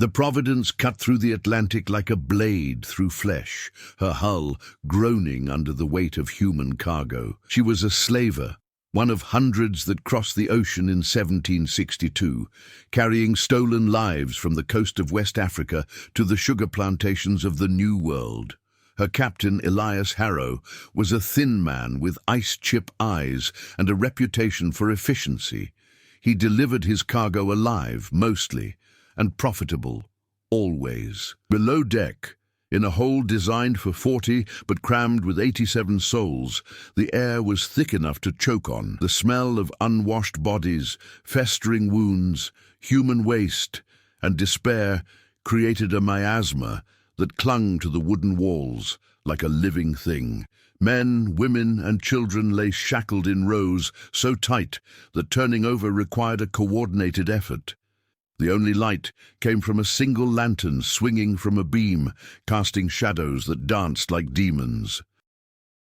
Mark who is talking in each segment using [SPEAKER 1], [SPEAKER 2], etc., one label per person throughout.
[SPEAKER 1] The Providence cut through the Atlantic like a blade through flesh, her hull groaning under the weight of human cargo. She was a slaver, one of hundreds that crossed the ocean in 1762, carrying stolen lives from the coast of West Africa to the sugar plantations of the New World. Her captain, Elias Harrow, was a thin man with ice-chip eyes and a reputation for efficiency. He delivered his cargo alive, mostly, and profitable, always. Below deck, in a hold designed for 40 but crammed with 87 souls, the air was thick enough to choke on. The smell of unwashed bodies, festering wounds, human waste, and despair created a miasma that clung to the wooden walls like a living thing. Men, women, and children lay shackled in rows so tight that turning over required a coordinated effort. The only light came from a single lantern swinging from a beam, casting shadows that danced like demons.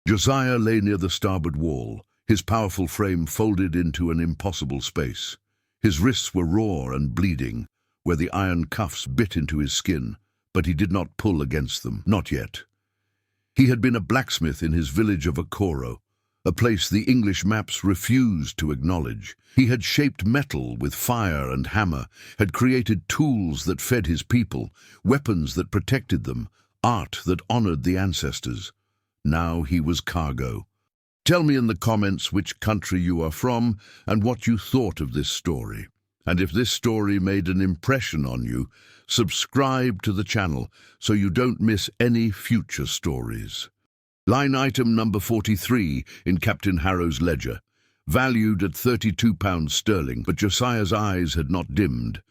[SPEAKER 1] Josiah lay near the starboard wall, his powerful frame folded into an impossible space. His wrists were raw and bleeding, where the iron cuffs bit into his skin, but he did not pull against them, not yet. He had been a blacksmith in his village of Okoro, a place the English maps refused to acknowledge. He had shaped metal with fire and hammer, had created tools that fed his people, weapons that protected them, art that honored the ancestors. Now he was cargo. Tell me in the comments which country you are from and what you thought of this story. And if this story made an impression on you, subscribe to the channel so you don't miss any future stories. Line item number 43 in Captain Harrow's ledger, valued at £32 sterling, but Josiah's eyes had not dimmed.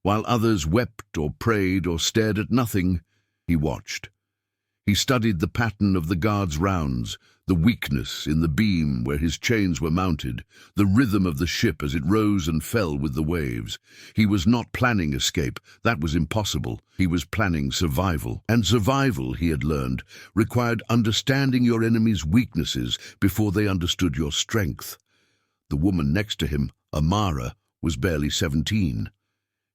[SPEAKER 1] While others wept or prayed or stared at nothing, he watched. He studied the pattern of the guards' rounds, the weakness in the beam where his chains were mounted, the rhythm of the ship as it rose and fell with the waves. He was not planning escape. That was impossible. He was planning survival. And survival, he had learned, required understanding your enemy's weaknesses before they understood your strength. The woman next to him, Amara, was barely 17.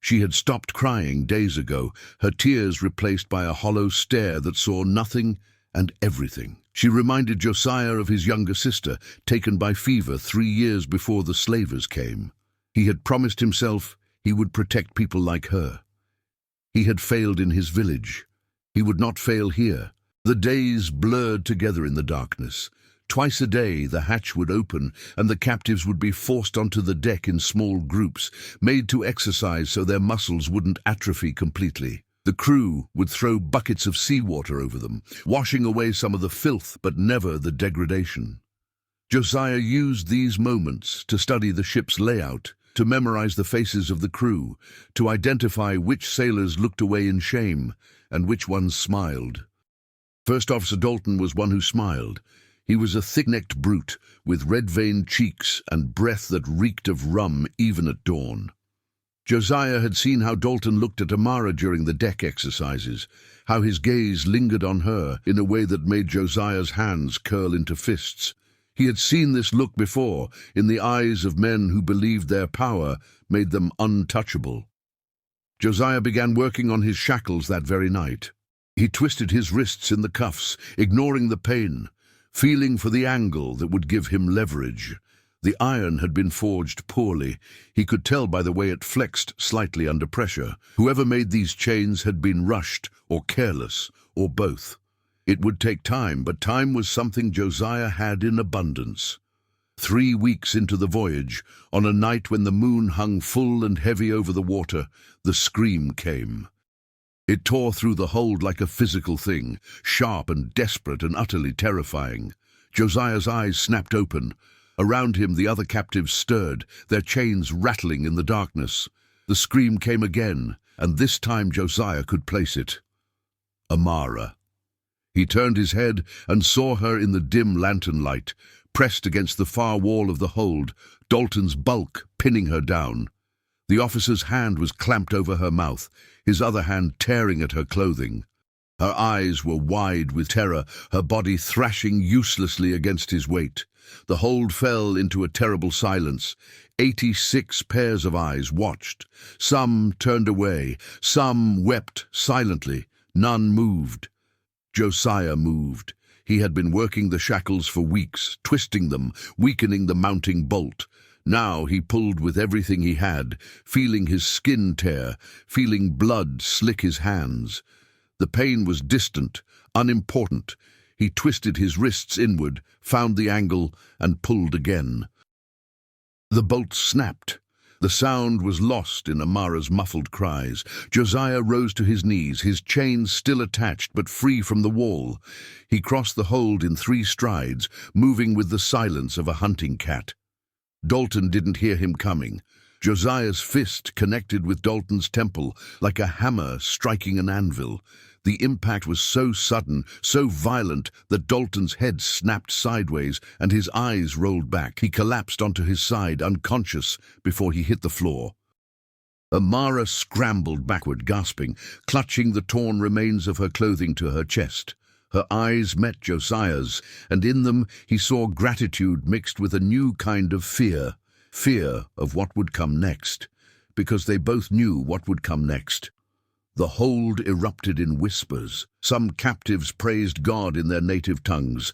[SPEAKER 1] She had stopped crying days ago, her tears replaced by a hollow stare that saw nothing and everything. She reminded Josiah of his younger sister, taken by fever 3 years before the slavers came. He had promised himself he would protect people like her. He had failed in his village. He would not fail here. The days blurred together in the darkness. Twice a day the hatch would open and the captives would be forced onto the deck in small groups, made to exercise so their muscles wouldn't atrophy completely. The crew would throw buckets of seawater over them, washing away some of the filth but never the degradation. Josiah used these moments to study the ship's layout, to memorize the faces of the crew, to identify which sailors looked away in shame and which ones smiled. First Officer Dalton was one who smiled. He was a thick-necked brute with red-veined cheeks and breath that reeked of rum even at dawn. Josiah had seen how Dalton looked at Amara during the deck exercises, how his gaze lingered on her in a way that made Josiah's hands curl into fists. He had seen this look before in the eyes of men who believed their power made them untouchable. Josiah began working on his shackles that very night. He twisted his wrists in the cuffs, ignoring the pain, feeling for the angle that would give him leverage. The iron had been forged poorly. He could tell by the way it flexed slightly under pressure. Whoever made these chains had been rushed or careless, or both. It would take time, but time was something Josiah had in abundance. 3 weeks into the voyage, on a night when the moon hung full and heavy over the water, the scream came. It tore through the hold like a physical thing, sharp and desperate and utterly terrifying. Josiah's eyes snapped open. Around him the other captives stirred, their chains rattling in the darkness. The scream came again, and this time Josiah could place it. Amara. He turned his head and saw her in the dim lantern light, pressed against the far wall of the hold, Dalton's bulk pinning her down. The officer's hand was clamped over her mouth, his other hand tearing at her clothing. Her eyes were wide with terror, her body thrashing uselessly against his weight. The hold fell into a terrible silence. 86 pairs of eyes watched. Some turned away, some wept silently. None moved. Josiah moved. He had been working the shackles for weeks, twisting them, weakening the mounting bolt. Now he pulled with everything he had, feeling his skin tear, feeling blood slick his hands. The pain was distant, unimportant. He twisted his wrists inward, found the angle, and pulled again. The bolt snapped. The sound was lost in Amara's muffled cries. Josiah rose to his knees, his chains still attached but free from the wall. He crossed the hold in 3 strides, moving with the silence of a hunting cat. Dalton didn't hear him coming. Josiah's fist connected with Dalton's temple, like a hammer striking an anvil. The impact was so sudden, so violent, that Dalton's head snapped sideways and his eyes rolled back. He collapsed onto his side, unconscious, before he hit the floor. Amara scrambled backward, gasping, clutching the torn remains of her clothing to her chest. Her eyes met Josiah's, and in them he saw gratitude mixed with a new kind of fear. Fear of what would come next, because they both knew what would come next. The hold erupted in whispers. Some captives praised God in their native tongues.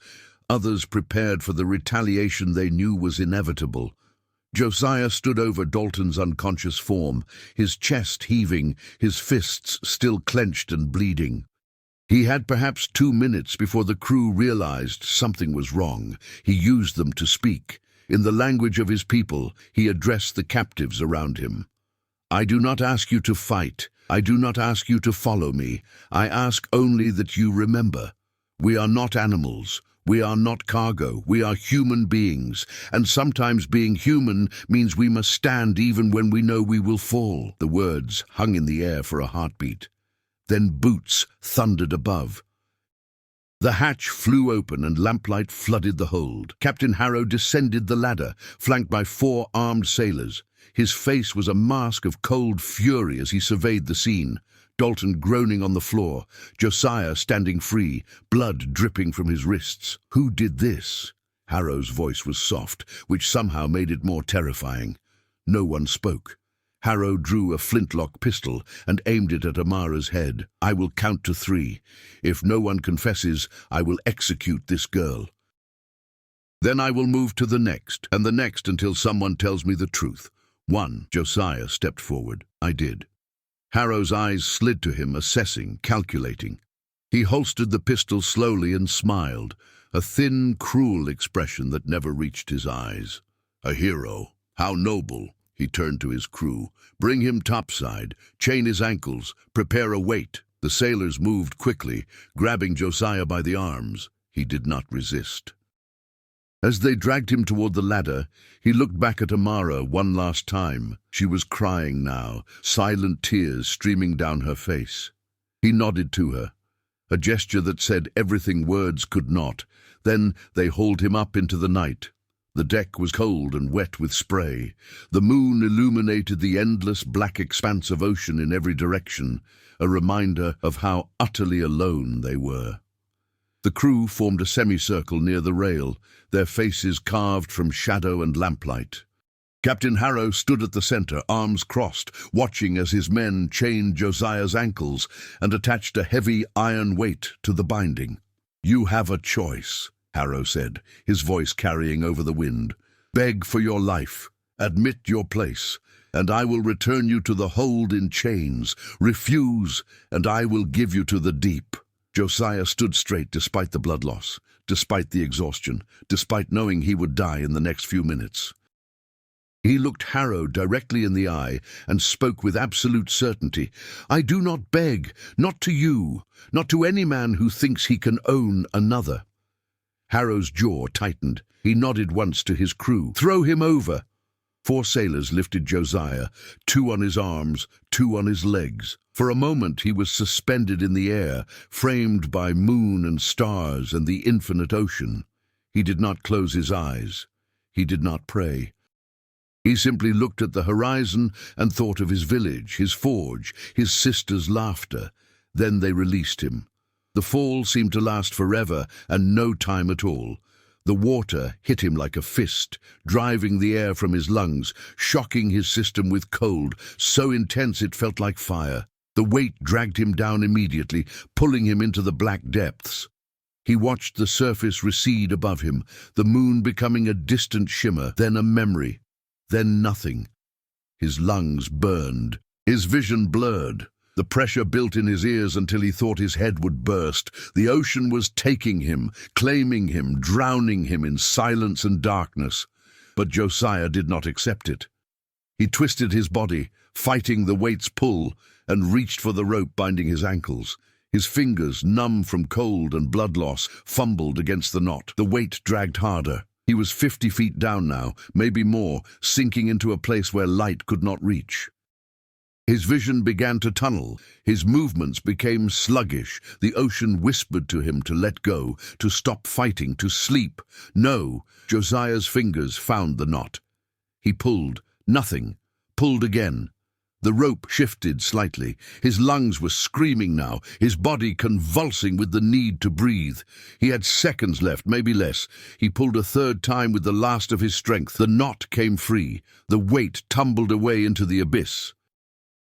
[SPEAKER 1] Others prepared for the retaliation they knew was inevitable. Josiah stood over Dalton's unconscious form, his chest heaving, his fists still clenched and bleeding. He had perhaps 2 minutes before the crew realized something was wrong. He used them to speak. In the language of his people, he addressed the captives around him. "I do not ask you to fight. I do not ask you to follow me. I ask only that you remember. We are not animals. We are not cargo. We are human beings. And sometimes being human means we must stand even when we know we will fall." The words hung in the air for a heartbeat. Then boots thundered above. The hatch flew open and lamplight flooded the hold. Captain Harrow descended the ladder, flanked by 4 armed sailors. His face was a mask of cold fury as he surveyed the scene. Dalton groaning on the floor, Josiah standing free, blood dripping from his wrists. Who did this? Harrow's voice was soft, which somehow made it more terrifying. No one spoke. Harrow drew a flintlock pistol and aimed it at Amara's head. "I will count to 3. If no one confesses, I will execute this girl. Then I will move to the next, and the next until someone tells me the truth." 1. Josiah stepped forward. "I did." Harrow's eyes slid to him, assessing, calculating. He holstered the pistol slowly and smiled, a thin, cruel expression that never reached his eyes. "A hero. How noble." He turned to his crew. "Bring him topside, chain his ankles, prepare a weight." The sailors moved quickly, grabbing Josiah by the arms. He did not resist. As they dragged him toward the ladder, he looked back at Amara one last time. She was crying now, silent tears streaming down her face. He nodded to her, a gesture that said everything words could not. Then they hauled him up into the night. The deck was cold and wet with spray. The moon illuminated the endless black expanse of ocean in every direction, a reminder of how utterly alone they were. The crew formed a semicircle near the rail, their faces carved from shadow and lamplight. Captain Harrow stood at the center, arms crossed, watching as his men chained Josiah's ankles and attached a heavy iron weight to the binding. "You have a choice," Harrow said, his voice carrying over the wind. "Beg for your life, admit your place, and I will return you to the hold in chains. Refuse, and I will give you to the deep." Josiah stood straight despite the blood loss, despite the exhaustion, despite knowing he would die in the next few minutes. He looked Harrow directly in the eye and spoke with absolute certainty. "I do not beg, not to you, not to any man who thinks he can own another." Harrow's jaw tightened. He nodded once to his crew. "Throw him over." 4 sailors lifted Josiah, 2 on his arms, 2 on his legs. For a moment he was suspended in the air, framed by moon and stars and the infinite ocean. He did not close his eyes. He did not pray. He simply looked at the horizon and thought of his village, his forge, his sister's laughter. Then they released him. The fall seemed to last forever and no time at all. The water hit him like a fist, driving the air from his lungs, shocking his system with cold, so intense it felt like fire. The weight dragged him down immediately, pulling him into the black depths. He watched the surface recede above him, the moon becoming a distant shimmer, then a memory, then nothing. His lungs burned, his vision blurred. The pressure built in his ears until he thought his head would burst. The ocean was taking him, claiming him, drowning him in silence and darkness. But Josiah did not accept it. He twisted his body, fighting the weight's pull, and reached for the rope binding his ankles. His fingers, numb from cold and blood loss, fumbled against the knot. The weight dragged harder. He was 50 feet down now, maybe more, sinking into a place where light could not reach. His vision began to tunnel. His movements became sluggish. The ocean whispered to him to let go, to stop fighting, to sleep. No, Josiah's fingers found the knot. He pulled. Nothing. Pulled again. The rope shifted slightly. His lungs were screaming now, his body convulsing with the need to breathe. He had seconds left, maybe less. He pulled a third time with the last of his strength. The knot came free. The weight tumbled away into the abyss.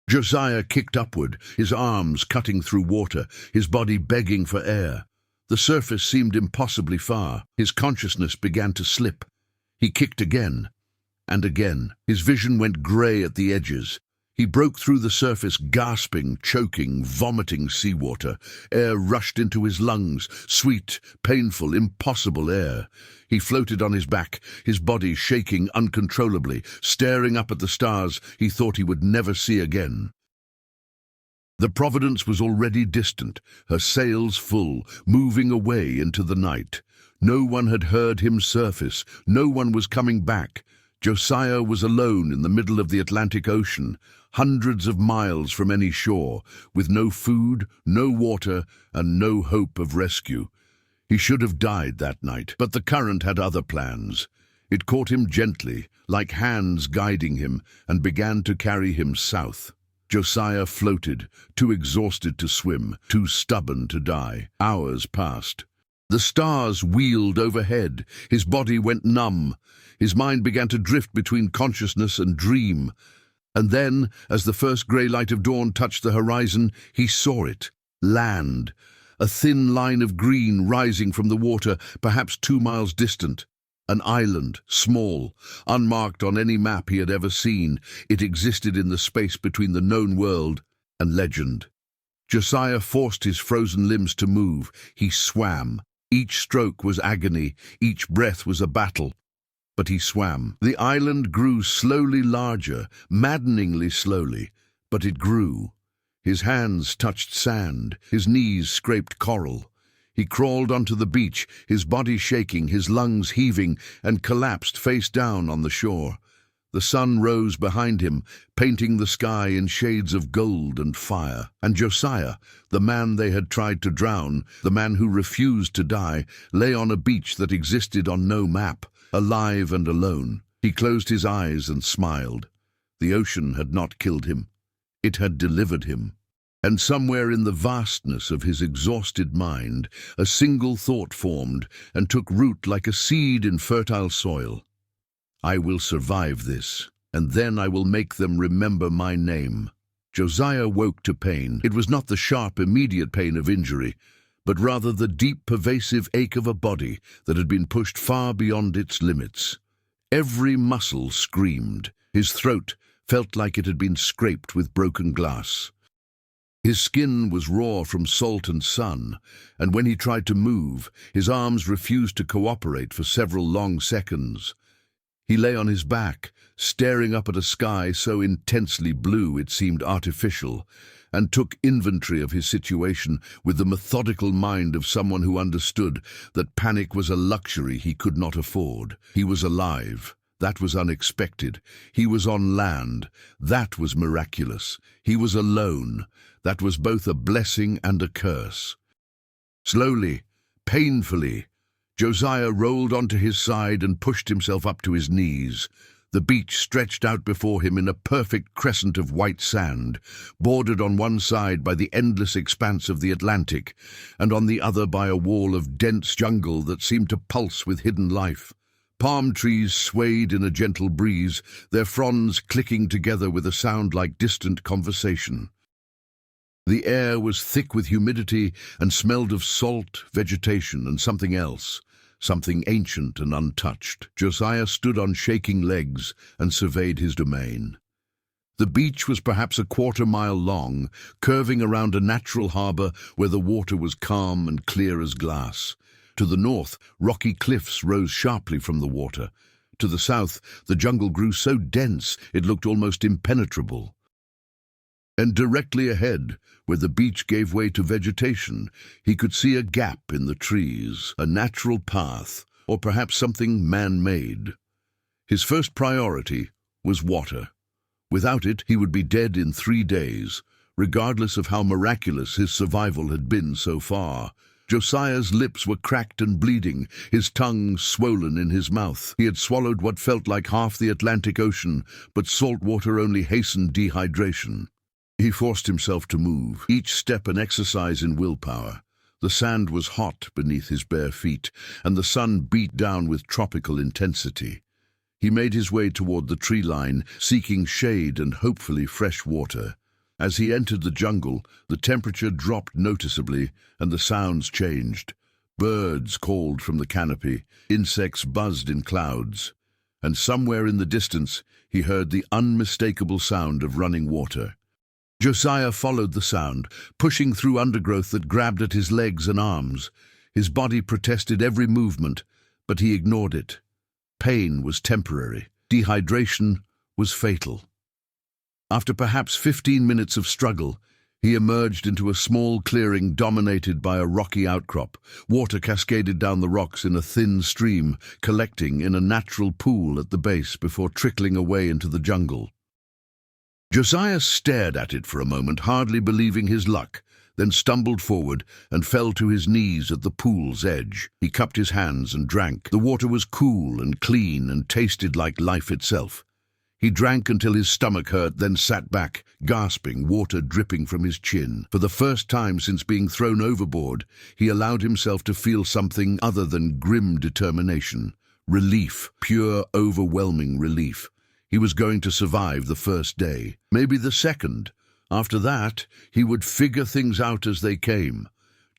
[SPEAKER 1] Josiah kicked upward, his arms cutting through water, his body begging for air. The surface seemed impossibly far. His consciousness began to slip. He kicked again, and again. His vision went grey at the edges. He broke through the surface, gasping, choking, vomiting seawater. Air rushed into his lungs, sweet, painful, impossible air. He floated on his back, his body shaking uncontrollably, staring up at the stars he thought he would never see again. The Providence was already distant, her sails full, moving away into the night. No one had heard him surface, no one was coming back. Josiah was alone in the middle of the Atlantic Ocean, hundreds of miles from any shore, with no food, no water, and no hope of rescue. He should have died that night, but the current had other plans. It caught him gently, like hands guiding him, and began to carry him south. Josiah floated, too exhausted to swim, too stubborn to die. Hours passed. The stars wheeled overhead. His body went numb. His mind began to drift between consciousness and dream. And then, as the first grey light of dawn touched the horizon, he saw it. Land. A thin line of green rising from the water, perhaps 2 miles distant. An island, small, unmarked on any map he had ever seen. It existed in the space between the known world and legend. Josiah forced his frozen limbs to move. He swam. Each stroke was agony, each breath was a battle. But he swam. The island grew slowly larger, maddeningly slowly, but it grew. His hands touched sand, his knees scraped coral. He crawled onto the beach, his body shaking, his lungs heaving, and collapsed face down on the shore. The sun rose behind him, painting the sky in shades of gold and fire. And Josiah, the man they had tried to drown, the man who refused to die, lay on a beach that existed on no map, alive and alone. He closed his eyes and smiled. The ocean had not killed him. It had delivered him. And somewhere in the vastness of his exhausted mind, a single thought formed and took root like a seed in fertile soil. I will survive this, and then I will make them remember my name. Josiah woke to pain. It was not the sharp, immediate pain of injury, but rather the deep, pervasive ache of a body that had been pushed far beyond its limits. Every muscle screamed. His throat felt like it had been scraped with broken glass. His skin was raw from salt and sun, and when he tried to move, his arms refused to cooperate for several long seconds. He lay on his back, staring up at a sky so intensely blue it seemed artificial, and took inventory of his situation with the methodical mind of someone who understood that panic was a luxury he could not afford. He was alive. That was unexpected. He was on land. That was miraculous. He was alone. That was both a blessing and a curse. Slowly, painfully, Josiah rolled onto his side and pushed himself up to his knees. The beach stretched out before him in a perfect crescent of white sand, bordered on one side by the endless expanse of the Atlantic, and on the other by a wall of dense jungle that seemed to pulse with hidden life. Palm trees swayed in a gentle breeze, their fronds clicking together with a sound like distant conversation. The air was thick with humidity and smelled of salt, vegetation, and something else. Something ancient and untouched. Josiah stood on shaking legs and surveyed his domain. The beach was perhaps a quarter-mile long, curving around a natural harbour where the water was calm and clear as glass. To the north, rocky cliffs rose sharply from the water. To the south, the jungle grew so dense it looked almost impenetrable. And directly ahead, where the beach gave way to vegetation, he could see a gap in the trees, a natural path, or perhaps something man-made. His first priority was water. Without it, he would be dead in 3 days, regardless of how miraculous his survival had been so far. Josiah's lips were cracked and bleeding, his tongue swollen in his mouth. He had swallowed what felt like half the Atlantic Ocean, but salt water only hastened dehydration. He forced himself to move, each step an exercise in willpower. The sand was hot beneath his bare feet, and the sun beat down with tropical intensity. He made his way toward the tree line, seeking shade and hopefully fresh water. As he entered the jungle, the temperature dropped noticeably, and the sounds changed. Birds called from the canopy, insects buzzed in clouds, and somewhere in the distance he heard the unmistakable sound of running water. Josiah followed the sound, pushing through undergrowth that grabbed at his legs and arms. His body protested every movement, but he ignored it. Pain was temporary. Dehydration was fatal. After perhaps 15 minutes of struggle, he emerged into a small clearing dominated by a rocky outcrop. Water cascaded down the rocks in a thin stream, collecting in a natural pool at the base before trickling away into the jungle. Josiah stared at it for a moment, hardly believing his luck, then stumbled forward and fell to his knees at the pool's edge. He cupped his hands and drank. The water was cool and clean and tasted like life itself. He drank until his stomach hurt, then sat back, gasping, water dripping from his chin. For the first time since being thrown overboard, he allowed himself to feel something other than grim determination. Relief, pure, overwhelming relief. He was going to survive the first day, maybe the second. After that, he would figure things out as they came.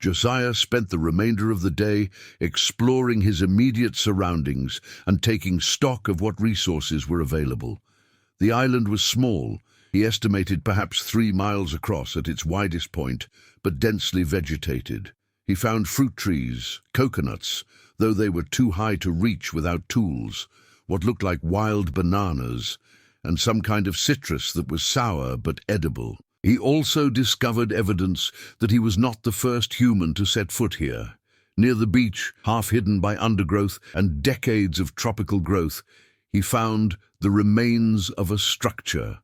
[SPEAKER 1] Josiah spent the remainder of the day exploring his immediate surroundings and taking stock of what resources were available. The island was small, he estimated perhaps 3 miles across at its widest point, but densely vegetated. He found fruit trees, coconuts, though they were too high to reach without tools, what looked like wild bananas, and some kind of citrus that was sour but edible. He also discovered evidence that he was not the first human to set foot here. Near the beach, half hidden by undergrowth and decades of tropical growth, he found the remains of a structure.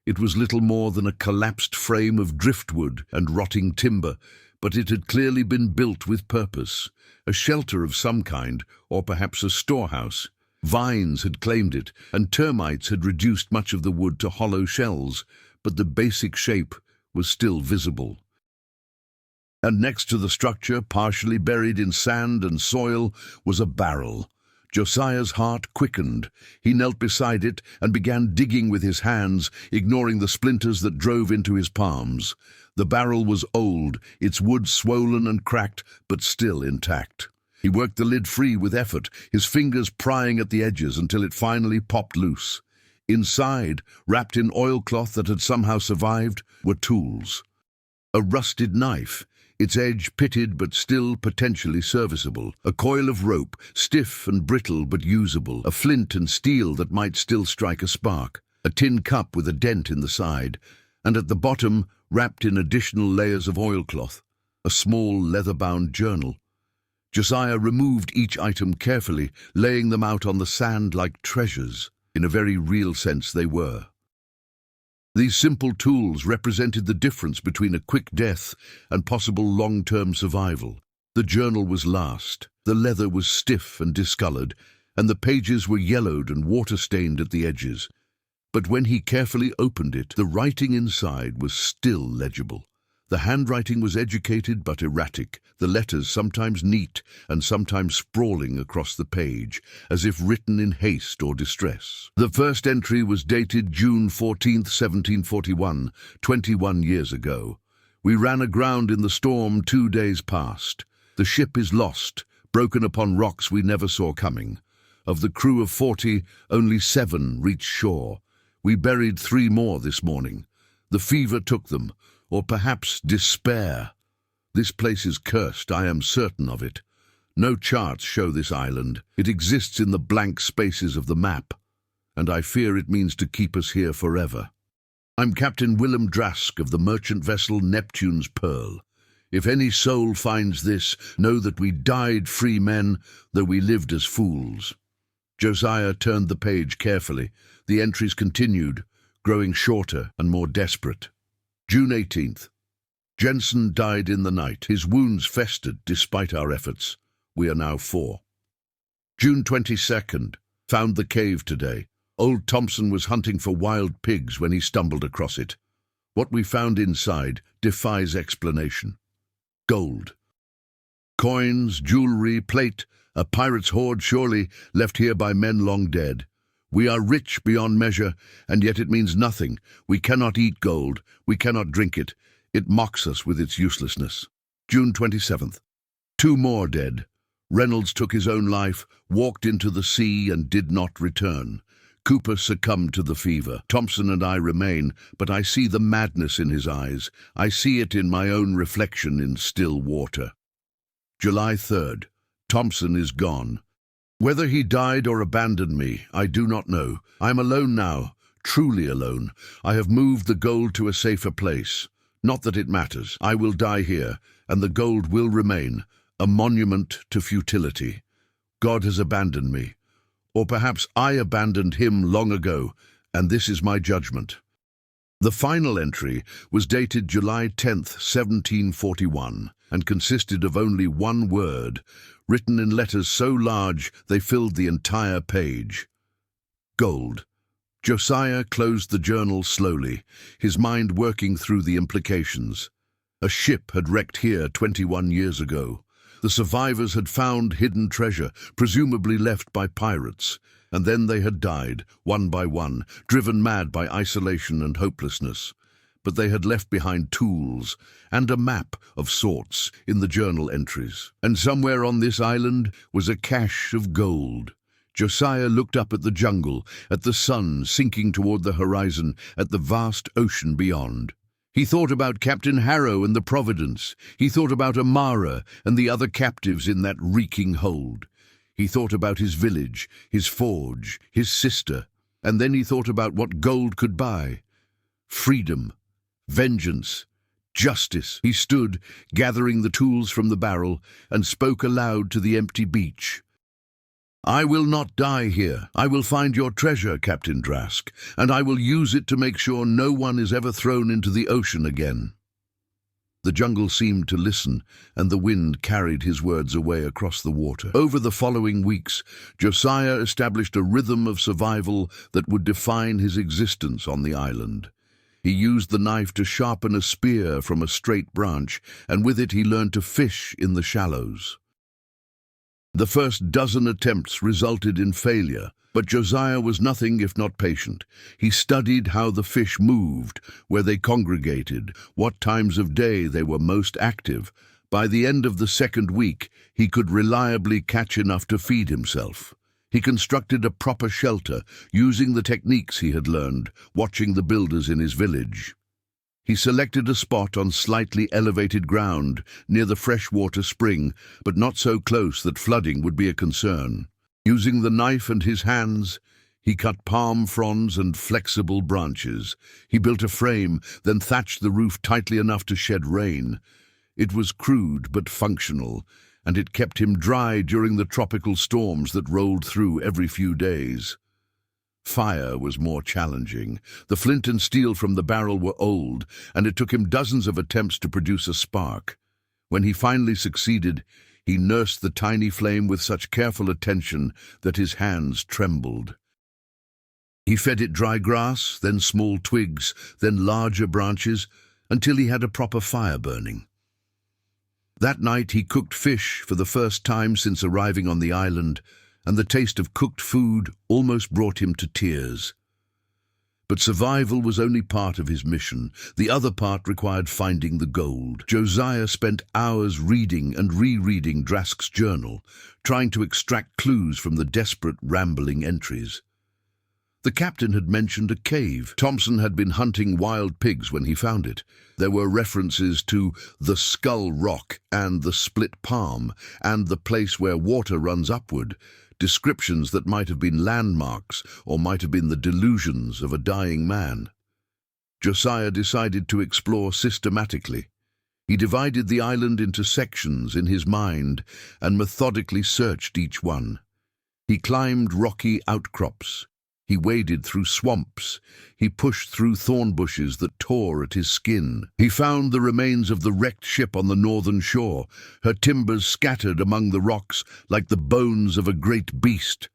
[SPEAKER 1] It was little more than a collapsed frame of driftwood and rotting timber, but it had clearly been built with purpose. A shelter of some kind, or perhaps a storehouse. Vines had claimed it, and termites had reduced much of the wood to hollow shells, but the basic shape was still visible. And next to the structure, partially buried in sand and soil, was a barrel. Josiah's heart quickened. He knelt beside it and began digging with his hands, ignoring the splinters that drove into his palms. The barrel was old, its wood swollen and cracked, but still intact. He worked the lid free with effort, his fingers prying at the edges until it finally popped loose. Inside, wrapped in oilcloth that had somehow survived, were tools. A rusted knife, its edge pitted but still potentially serviceable. A coil of rope, stiff and brittle but usable. A flint and steel that might still strike a spark. A tin cup with a dent in the side. And at the bottom, wrapped in additional layers of oilcloth, a small leather-bound journal. Josiah removed each item carefully, laying them out on the sand like treasures. In a very real sense they were. These simple tools represented the difference between a quick death and possible long-term survival. The journal was last. The leather was stiff and discolored, and the pages were yellowed and water-stained at the edges. But when he carefully opened it, the writing inside was still legible. The handwriting was educated but erratic, the letters sometimes neat and sometimes sprawling across the page, as if written in haste or distress. The first entry was dated June 14, 1741, 21 years ago. We ran aground in the storm 2 days past. The ship is lost, broken upon rocks we never saw coming. Of the crew of 40, only 7 reached shore. We buried 3 more this morning. The fever took them, or perhaps despair. This place is cursed, I am certain of it. No charts show this island. It exists in the blank spaces of the map, and I fear it means to keep us here forever. I'm Captain Willem Drask of the merchant vessel Neptune's Pearl. If any soul finds this, know that we died free men, though we lived as fools. Josiah turned the page carefully. The entries continued, growing shorter and more desperate. June 18th. Jensen died in the night. His wounds festered despite our efforts. We are now 4. June 22nd. Found the cave today. Old Thompson was hunting for wild pigs when he stumbled across it. What we found inside defies explanation. Gold. Coins, jewelry, plate, a pirate's hoard surely, left here by men long dead. We are rich beyond measure, and yet it means nothing. We cannot eat gold. We cannot drink it. It mocks us with its uselessness. June 27th. 2 more dead. Reynolds took his own life, walked into the sea, and did not return. Cooper succumbed to the fever. Thompson and I remain, but I see the madness in his eyes. I see it in my own reflection in still water. July 3rd. Thompson is gone. Whether he died or abandoned me, I do not know. I am alone now, truly alone. I have moved the gold to a safer place. Not that it matters. I will die here, and the gold will remain, a monument to futility. God has abandoned me. Or perhaps I abandoned him long ago, and this is my judgment. The final entry was dated July 10th, 1741, and consisted of only 1 word, written in letters so large they filled the entire page. Gold. Josiah closed the journal slowly, his mind working through the implications. A ship had wrecked here 21 years ago. The survivors had found hidden treasure, presumably left by pirates, and then they had died, one by one, driven mad by isolation and hopelessness. But they had left behind tools and a map of sorts in the journal entries. And somewhere on this island was a cache of gold. Josiah looked up at the jungle, at the sun sinking toward the horizon, at the vast ocean beyond. He thought about Captain Harrow and the Providence. He thought about Amara and the other captives in that reeking hold. He thought about his village, his forge, his sister, and then he thought about what gold could buy. Freedom, vengeance, justice. He stood, gathering the tools from the barrel, and spoke aloud to the empty beach. I will not die here. I will find your treasure, Captain Drask, and I will use it to make sure no one is ever thrown into the ocean again. The jungle seemed to listen, and the wind carried his words away across the water. Over the following weeks, Josiah established a rhythm of survival that would define his existence on the island. He used the knife to sharpen a spear from a straight branch, and with it he learned to fish in the shallows. The first dozen attempts resulted in failure, but Josiah was nothing if not patient. He studied how the fish moved, where they congregated, what times of day they were most active. By the end of the second week, he could reliably catch enough to feed himself. He constructed a proper shelter, using the techniques he had learned, watching the builders in his village. He selected a spot on slightly elevated ground near the freshwater spring, but not so close that flooding would be a concern. Using the knife and his hands, he cut palm fronds and flexible branches. He built a frame, then thatched the roof tightly enough to shed rain. It was crude but functional, and it kept him dry during the tropical storms that rolled through every few days. Fire was more challenging. The flint and steel from the barrel were old, and it took him dozens of attempts to produce a spark. When he finally succeeded, He nursed the tiny flame with such careful attention that his hands trembled. He fed it dry grass, then small twigs, then larger branches, until he had a proper fire burning. That night he cooked fish for the first time since arriving on the island, and the taste of cooked food almost brought him to tears. But survival was only part of his mission. The other part required finding the gold. Josiah spent hours reading and rereading Drask's journal, trying to extract clues from the desperate, rambling entries. The captain had mentioned a cave. Thompson had been hunting wild pigs when he found it. There were references to the Skull Rock and the Split Palm and the place where water runs upward, descriptions that might have been landmarks or might have been the delusions of a dying man. Josiah decided to explore systematically. He divided the island into sections in his mind and methodically searched each one. He climbed rocky outcrops. He waded through swamps. He pushed through thorn bushes that tore at his skin. He found the remains of the wrecked ship on the northern shore, her timbers scattered among the rocks like the bones of a great beast.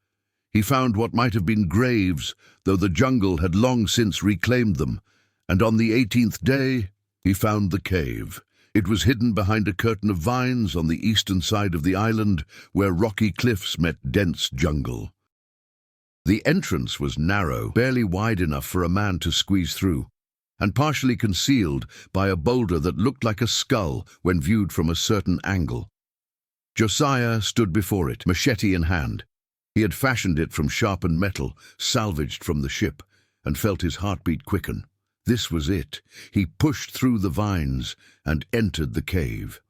[SPEAKER 1] He found what might have been graves, though the jungle had long since reclaimed them, and on the 18th day he found the cave. It was hidden behind a curtain of vines on the eastern side of the island, where rocky cliffs met dense jungle. The entrance was narrow, barely wide enough for a man to squeeze through, and partially concealed by a boulder that looked like a skull when viewed from a certain angle. Josiah stood before it, machete in hand. He had fashioned it from sharpened metal, salvaged from the ship, and felt his heartbeat quicken. This was it. He pushed through the vines and entered the cave.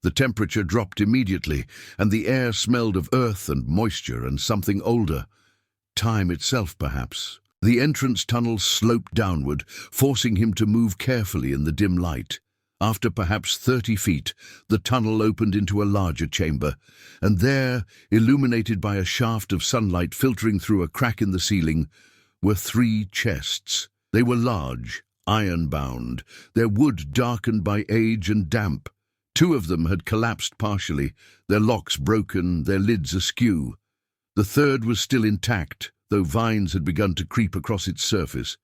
[SPEAKER 1] The temperature dropped immediately, and the air smelled of earth and moisture and something older. Time itself, perhaps. The entrance tunnel sloped downward, forcing him to move carefully in the dim light. After perhaps 30 feet, the tunnel opened into a larger chamber, and there, illuminated by a shaft of sunlight filtering through a crack in the ceiling, were 3 chests. They were large, iron-bound, their wood darkened by age and damp. 2 of them had collapsed partially, their locks broken, their lids askew. The third was still intact, though vines had begun to creep across its surface.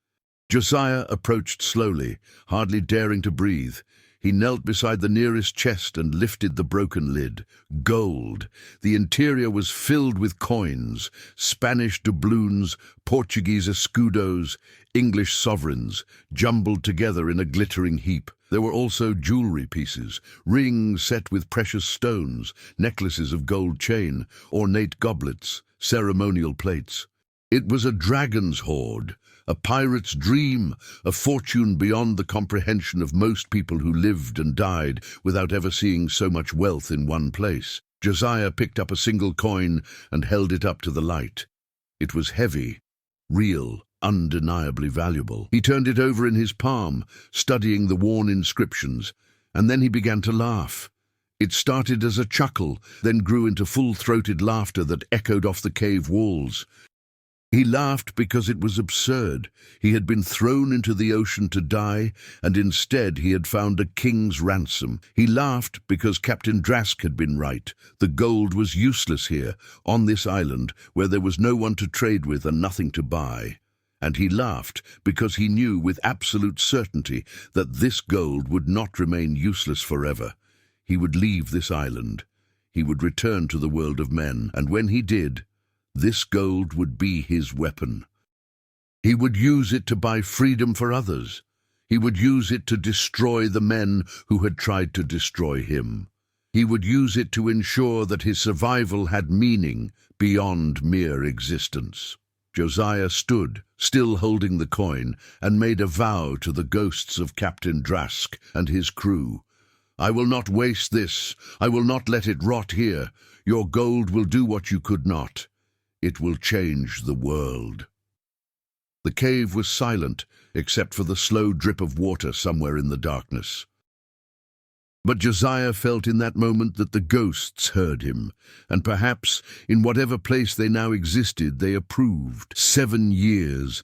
[SPEAKER 1] Josiah approached slowly, hardly daring to breathe. He knelt beside the nearest chest and lifted the broken lid. Gold. The interior was filled with coins, Spanish doubloons, Portuguese escudos, English sovereigns, jumbled together in a glittering heap. There were also jewelry pieces, rings set with precious stones, necklaces of gold chain, ornate goblets, ceremonial plates. It was a dragon's hoard, a pirate's dream, a fortune beyond the comprehension of most people who lived and died without ever seeing so much wealth in one place. Josiah picked up a single coin and held it up to the light. It was heavy, real, undeniably valuable. He turned it over in his palm, studying the worn inscriptions, and then he began to laugh. It started as a chuckle, then grew into full-throated laughter that echoed off the cave walls. He laughed because it was absurd. He had been thrown into the ocean to die, and instead he had found a king's ransom. He laughed because Captain Drask had been right. The gold was useless here, on this island, where there was no one to trade with and nothing to buy. And he laughed because he knew with absolute certainty that this gold would not remain useless forever. He would leave this island. He would return to the world of men, and when he did, this gold would be his weapon. He would use it to buy freedom for others. He would use it to destroy the men who had tried to destroy him. He would use it to ensure that his survival had meaning beyond mere existence. Josiah stood, still holding the coin, and made a vow to the ghosts of Captain Drask and his crew. "I will not waste this. I will not let it rot here. Your gold will do what you could not. It will change the world." The cave was silent, except for the slow drip of water somewhere in the darkness. But Josiah felt in that moment that the ghosts heard him, and perhaps, in whatever place they now existed, they approved. 7 years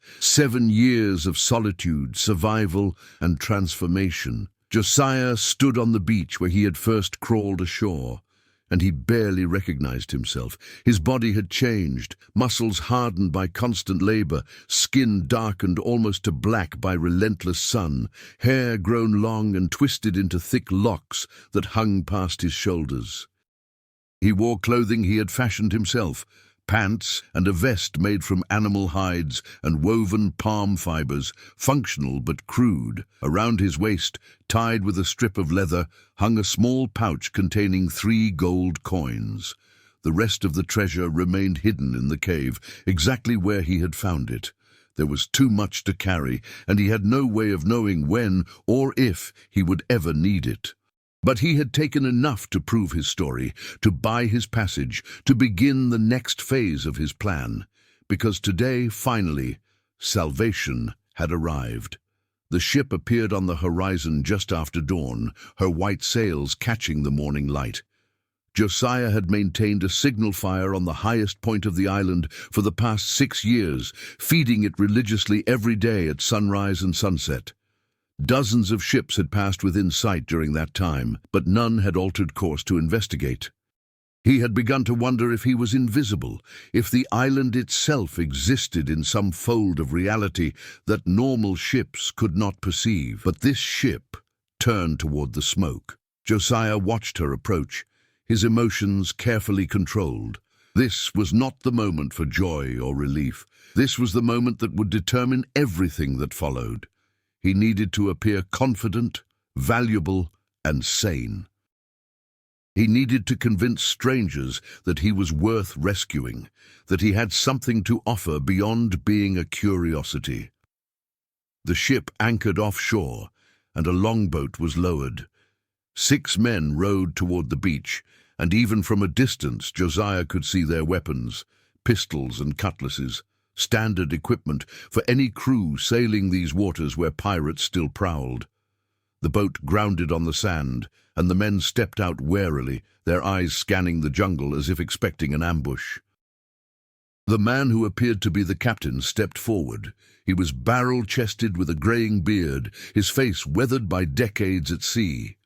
[SPEAKER 1] of solitude, survival, and transformation. Josiah stood on the beach where he had first crawled ashore. and he barely recognized himself. His body had changed, muscles hardened by constant labor, skin darkened almost to black by relentless sun, hair grown long and twisted into thick locks that hung past his shoulders. He wore clothing he had fashioned himself, pants and a vest made from animal hides and woven palm fibers, functional but crude. Around his waist, tied with a strip of leather, hung a small pouch containing 3 gold coins. The rest of the treasure remained hidden in the cave, exactly where he had found it. There was too much to carry, and he had no way of knowing when or if he would ever need it. But he had taken enough to prove his story, to buy his passage, to begin the next phase of his plan. Because today, finally, salvation had arrived. The ship appeared on the horizon just after dawn, her white sails catching the morning light. Josiah had maintained a signal fire on the highest point of the island for the past 6 years, feeding it religiously every day at sunrise and sunset. Dozens of ships had passed within sight during that time, but none had altered course to investigate. He had begun to wonder if he was invisible, if the island itself existed in some fold of reality that normal ships could not perceive. But this ship turned toward the smoke. Josiah watched her approach, his emotions carefully controlled. This was not the moment for joy or relief. This was the moment that would determine everything that followed. He needed to appear confident, valuable, and sane. He needed to convince strangers that he was worth rescuing, that he had something to offer beyond being a curiosity. The ship anchored offshore, and a longboat was lowered. 6 men rowed toward the beach, and even from a distance Josiah could see their weapons, pistols and cutlasses, standard equipment for any crew sailing these waters where pirates still prowled. The boat grounded on the sand, and the men stepped out warily, their eyes scanning the jungle as if expecting an ambush. The man who appeared to be the captain stepped forward. He was barrel-chested with a graying beard, his face weathered by decades at sea.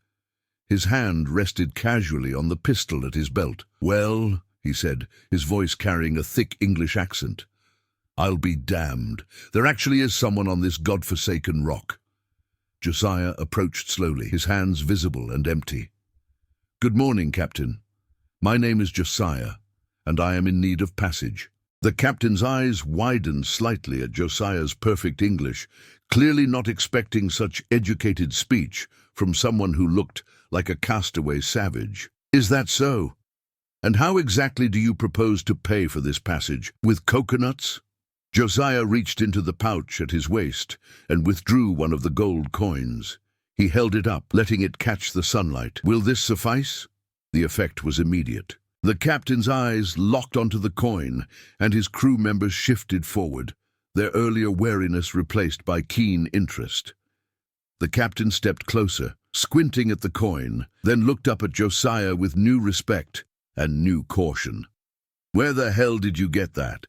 [SPEAKER 1] His hand rested casually on the pistol at his belt. "Well," he said, his voice carrying a thick English accent, "I'll be damned. There actually is someone on this godforsaken rock." Josiah approached slowly, his hands visible and empty. "Good morning, Captain. My name is Josiah, and I am in need of passage." The captain's eyes widened slightly at Josiah's perfect English, clearly not expecting such educated speech from someone who looked like a castaway savage. "Is that so? And how exactly do you propose to pay for this passage? With coconuts?" Josiah reached into the pouch at his waist and withdrew one of the gold coins. He held it up, letting it catch the sunlight. "Will this suffice?" The effect was immediate. The captain's eyes locked onto the coin, and his crew members shifted forward, their earlier wariness replaced by keen interest. The captain stepped closer, squinting at the coin, then looked up at Josiah with new respect and new caution. "Where the hell did you get that?"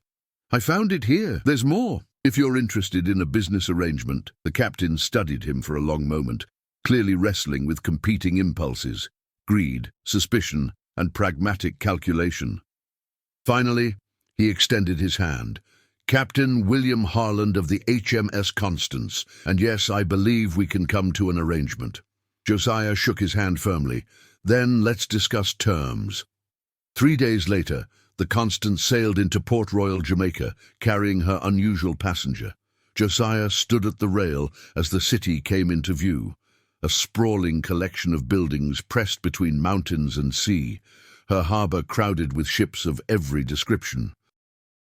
[SPEAKER 1] "I found it here. There's more. If you're interested in a business arrangement." The captain studied him for a long moment, clearly wrestling with competing impulses, greed, suspicion, and pragmatic calculation. Finally, he extended his hand. "Captain William Harland of the HMS Constance, and yes, I believe we can come to an arrangement." Josiah shook his hand firmly. "Then let's discuss terms." 3 days later, the Constance sailed into Port Royal, Jamaica, carrying her unusual passenger. Josiah stood at the rail as the city came into view, a sprawling collection of buildings pressed between mountains and sea, her harbor crowded with ships of every description.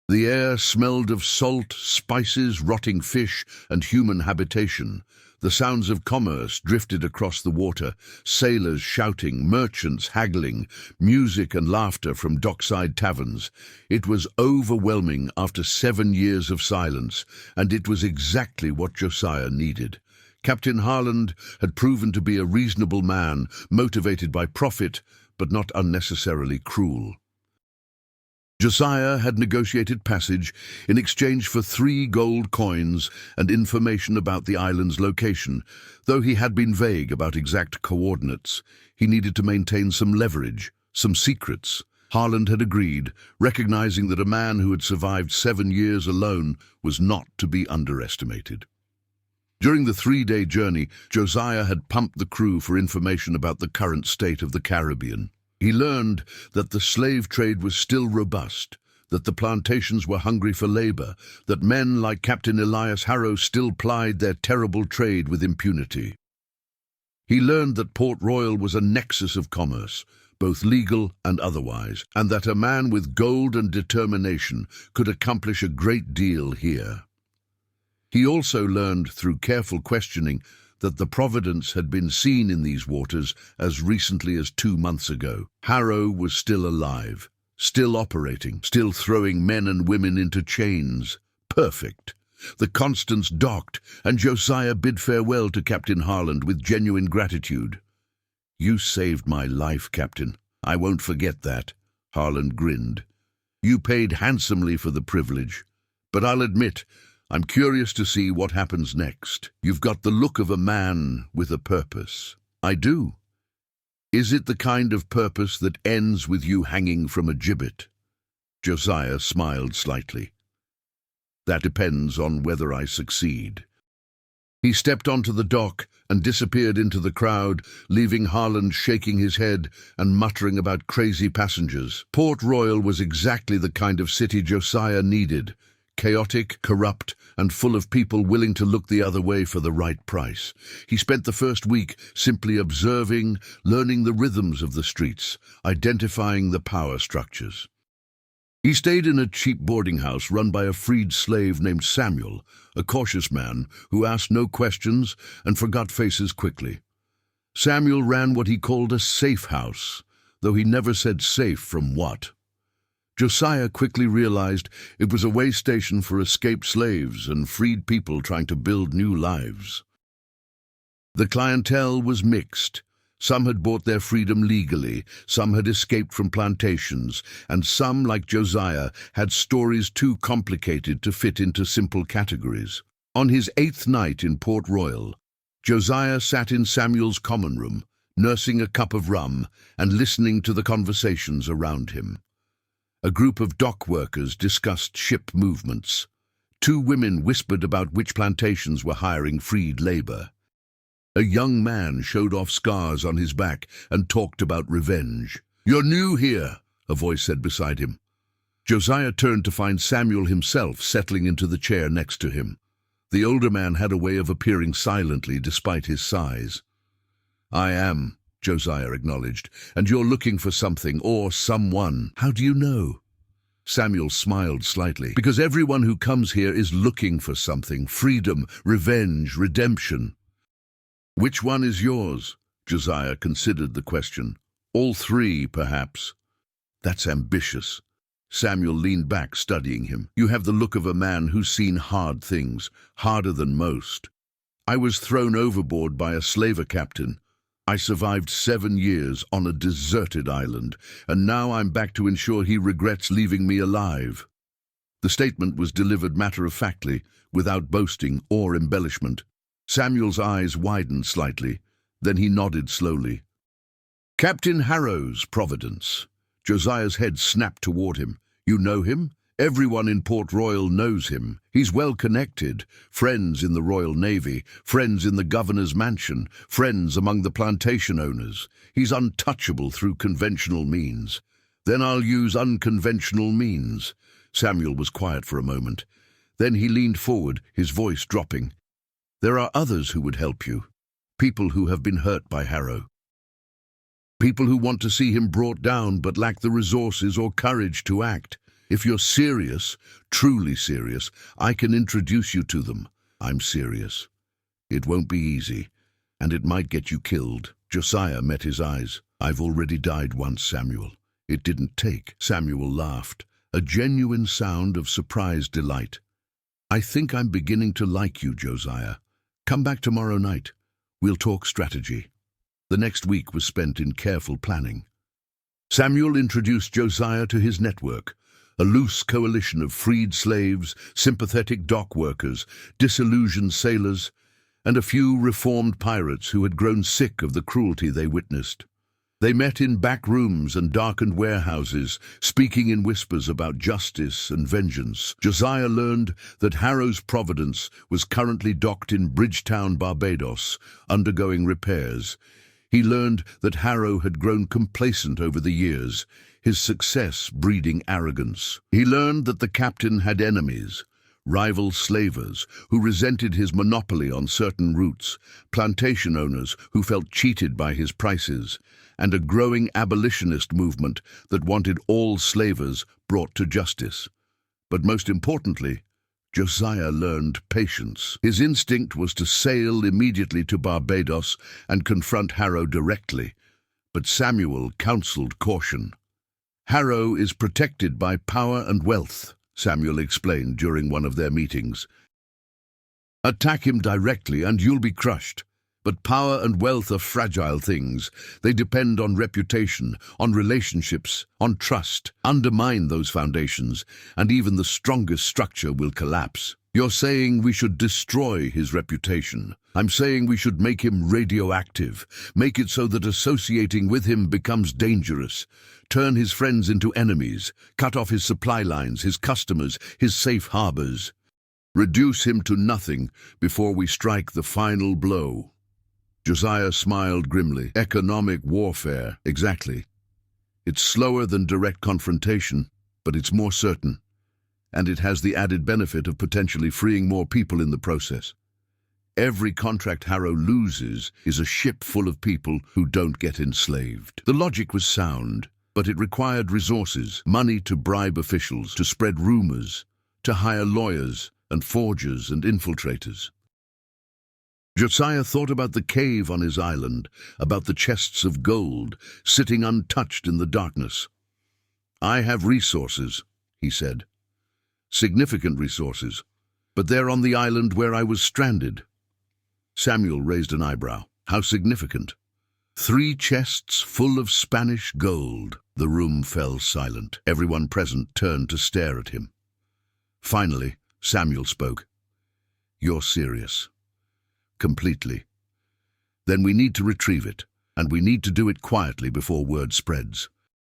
[SPEAKER 1] The air smelled of salt, spices, rotting fish, and human habitation. The sounds of commerce drifted across the water, sailors shouting, merchants haggling, music and laughter from dockside taverns. It was overwhelming after 7 years of silence, and it was exactly what Josiah needed. Captain Harland had proven to be a reasonable man, motivated by profit, but not unnecessarily cruel. Josiah had negotiated passage in exchange for 3 gold coins and information about the island's location. Though he had been vague about exact coordinates, he needed to maintain some leverage, some secrets. Harland had agreed, recognizing that a man who had survived 7 years alone was not to be underestimated. During the 3-day journey, Josiah had pumped the crew for information about the current state of the Caribbean. He learned that the slave trade was still robust, that the plantations were hungry for labor, that men like Captain Elias Harrow still plied their terrible trade with impunity. He learned that Port Royal was a nexus of commerce, both legal and otherwise, and that a man with gold and determination could accomplish a great deal here. He also learned through careful questioning that the Providence had been seen in these waters as recently as 2 months ago. Harrow was still alive, still operating, still throwing men and women into chains. Perfect. The Constance docked, and Josiah bid farewell to Captain Harland with genuine gratitude. "You saved my life, Captain. I won't forget that," Harland grinned. "You paid handsomely for the privilege, but I'll admit, I'm curious to see what happens next. You've got the look of a man with a purpose." "I do." "Is it the kind of purpose that ends with you hanging from a gibbet?" Josiah smiled slightly. "That depends on whether I succeed." He stepped onto the dock and disappeared into the crowd, leaving Harland shaking his head and muttering about crazy passengers. Port Royal was exactly the kind of city Josiah needed. Chaotic, corrupt, and full of people willing to look the other way for the right price. He spent the first week simply observing, learning the rhythms of the streets, identifying the power structures. He stayed in a cheap boarding house run by a freed slave named Samuel, a cautious man who asked no questions and forgot faces quickly. Samuel ran what he called a safe house, though he never said safe from what. Josiah quickly realized it was a way station for escaped slaves and freed people trying to build new lives. The clientele was mixed. Some had bought their freedom legally, some had escaped from plantations, and some, like Josiah, had stories too complicated to fit into simple categories. On his 8th night in Port Royal, Josiah sat in Samuel's common room, nursing a cup of rum and listening to the conversations around him. A group of dock workers discussed ship movements. 2 women whispered about which plantations were hiring freed labor. A young man showed off scars on his back and talked about revenge. "You're new here," a voice said beside him. Josiah turned to find Samuel himself settling into the chair next to him. The older man had a way of appearing silently despite his size. "I am," Josiah acknowledged, "and you're looking for something or someone. How do you know?" Samuel smiled slightly. "Because everyone who comes here is looking for something. Freedom, revenge, redemption." "Which one is yours?" Josiah considered the question. "All 3, perhaps." "That's ambitious." Samuel leaned back, studying him. "You have the look of a man who's seen hard things, harder than most. I was thrown overboard by a slaver captain. I survived 7 years on a deserted island, and now I'm back to ensure he regrets leaving me alive." The statement was delivered matter-of-factly, without boasting or embellishment. Samuel's eyes widened slightly, then he nodded slowly. "Captain Harrow's Providence." Josiah's head snapped toward him. "You know him? Everyone in Port Royal knows him. He's well connected. Friends in the Royal Navy, friends in the governor's mansion, friends among the plantation owners. He's untouchable through conventional means." "Then I'll use unconventional means." Samuel was quiet for a moment. Then he leaned forward, his voice dropping. "There are others who would help you. People who have been hurt by Harrow. People who want to see him brought down but lack the resources or courage to act. If you're serious, truly serious, I can introduce you to them. I'm serious. It won't be easy, and it might get you killed." Josiah met his eyes. "I've already died once, Samuel. It didn't take." Samuel laughed, a genuine sound of surprised delight. "I think I'm beginning to like you, Josiah. Come back tomorrow night. We'll talk strategy." The next week was spent in careful planning. Samuel introduced Josiah to his network, a loose coalition of freed slaves, sympathetic dock workers, disillusioned sailors, and a few reformed pirates who had grown sick of the cruelty they witnessed. They met in back rooms and darkened warehouses, speaking in whispers about justice and vengeance. Josiah learned that Harrow's Providence was currently docked in Bridgetown, Barbados, undergoing repairs. He learned that Harrow had grown complacent over the years, his success breeding arrogance. He learned that the captain had enemies, rival slavers who resented his monopoly on certain routes, plantation owners who felt cheated by his prices, and a growing abolitionist movement that wanted all slavers brought to justice. But most importantly, Josiah learned patience. His instinct was to sail immediately to Barbados and confront Harrow directly, but Samuel counseled caution. "Harrow is protected by power and wealth," Samuel explained during one of their meetings. "Attack him directly and you'll be crushed. But power and wealth are fragile things. They depend on reputation, on relationships, on trust. Undermine those foundations, and even the strongest structure will collapse. You're saying we should destroy his reputation. I'm saying we should make him radioactive, make it so that associating with him becomes dangerous. Turn his friends into enemies, cut off his supply lines, his customers, his safe harbors. Reduce him to nothing before we strike the final blow." Josiah smiled grimly. "Economic warfare, exactly. It's slower than direct confrontation, but it's more certain. And it has the added benefit of potentially freeing more people in the process. Every contract Harrow loses is a ship full of people who don't get enslaved." The logic was sound, but it required resources, money to bribe officials, to spread rumors, to hire lawyers and forgers and infiltrators. Josiah thought about the cave on his island, about the chests of gold sitting untouched in the darkness. "I have resources," he said. "Significant resources. But they're on the island where I was stranded." Samuel raised an eyebrow. "How significant?" 3 chests full of Spanish gold." The room fell silent. Everyone present turned to stare at him. Finally, Samuel spoke. "You're serious." "Completely." "Then we need to retrieve it, and we need to do it quietly before word spreads.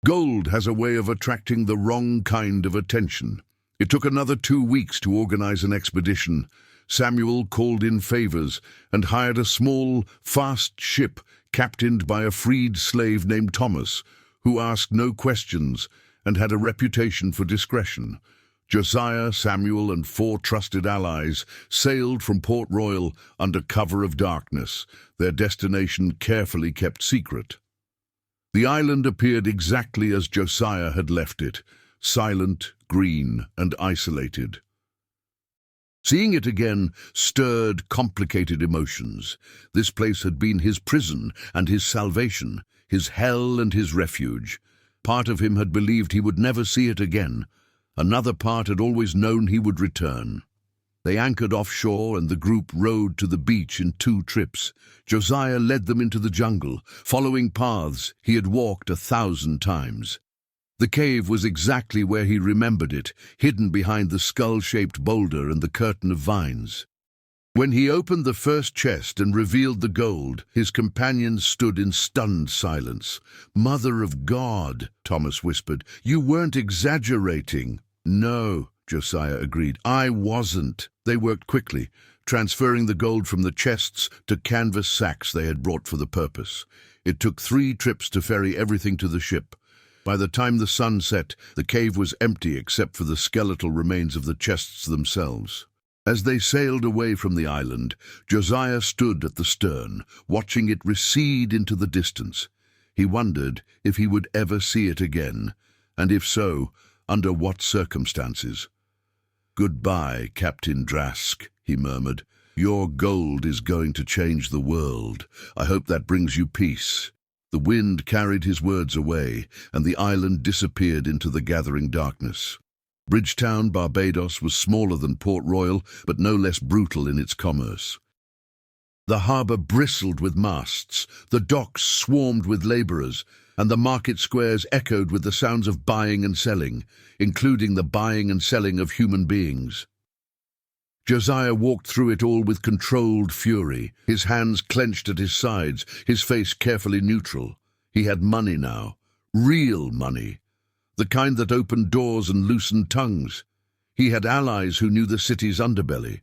[SPEAKER 1] Gold has a way of attracting the wrong kind of attention. It took another 2 weeks to organize an expedition. Samuel called in favors and hired a small, fast ship captained by a freed slave named Thomas, who asked no questions and had a reputation for discretion. Josiah, Samuel, and 4 trusted allies sailed from Port Royal under cover of darkness, their destination carefully kept secret. The island appeared exactly as Josiah had left it, silent, green, and isolated. Seeing it again stirred complicated emotions. This place had been his prison and his salvation, his hell and his refuge. Part of him had believed he would never see it again. Another part had always known he would return. They anchored offshore and the group rowed to the beach in 2 trips. Josiah led them into the jungle, following paths he had walked 1,000 times. The cave was exactly where he remembered it, hidden behind the skull-shaped boulder and the curtain of vines. When he opened the first chest and revealed the gold, his companions stood in stunned silence. "Mother of God," Thomas whispered, "you weren't exaggerating." "No," Josiah agreed, "I wasn't." They worked quickly, transferring the gold from the chests to canvas sacks they had brought for the purpose. It took 3 trips to ferry everything to the ship. By the time the sun set, the cave was empty except for the skeletal remains of the chests themselves. As they sailed away from the island, Josiah stood at the stern, watching it recede into the distance. He wondered if he would ever see it again, and if so, under what circumstances. "Goodbye, Captain Drask," he murmured. "Your gold is going to change the world. I hope that brings you peace." The wind carried his words away, and the island disappeared into the gathering darkness. Bridgetown, Barbados, was smaller than Port Royal, but no less brutal in its commerce. The harbour bristled with masts, the docks swarmed with labourers, and the market squares echoed with the sounds of buying and selling, including the buying and selling of human beings. Josiah walked through it all with controlled fury, his hands clenched at his sides, his face carefully neutral. He had money now, real money, the kind that opened doors and loosened tongues. He had allies who knew the city's underbelly.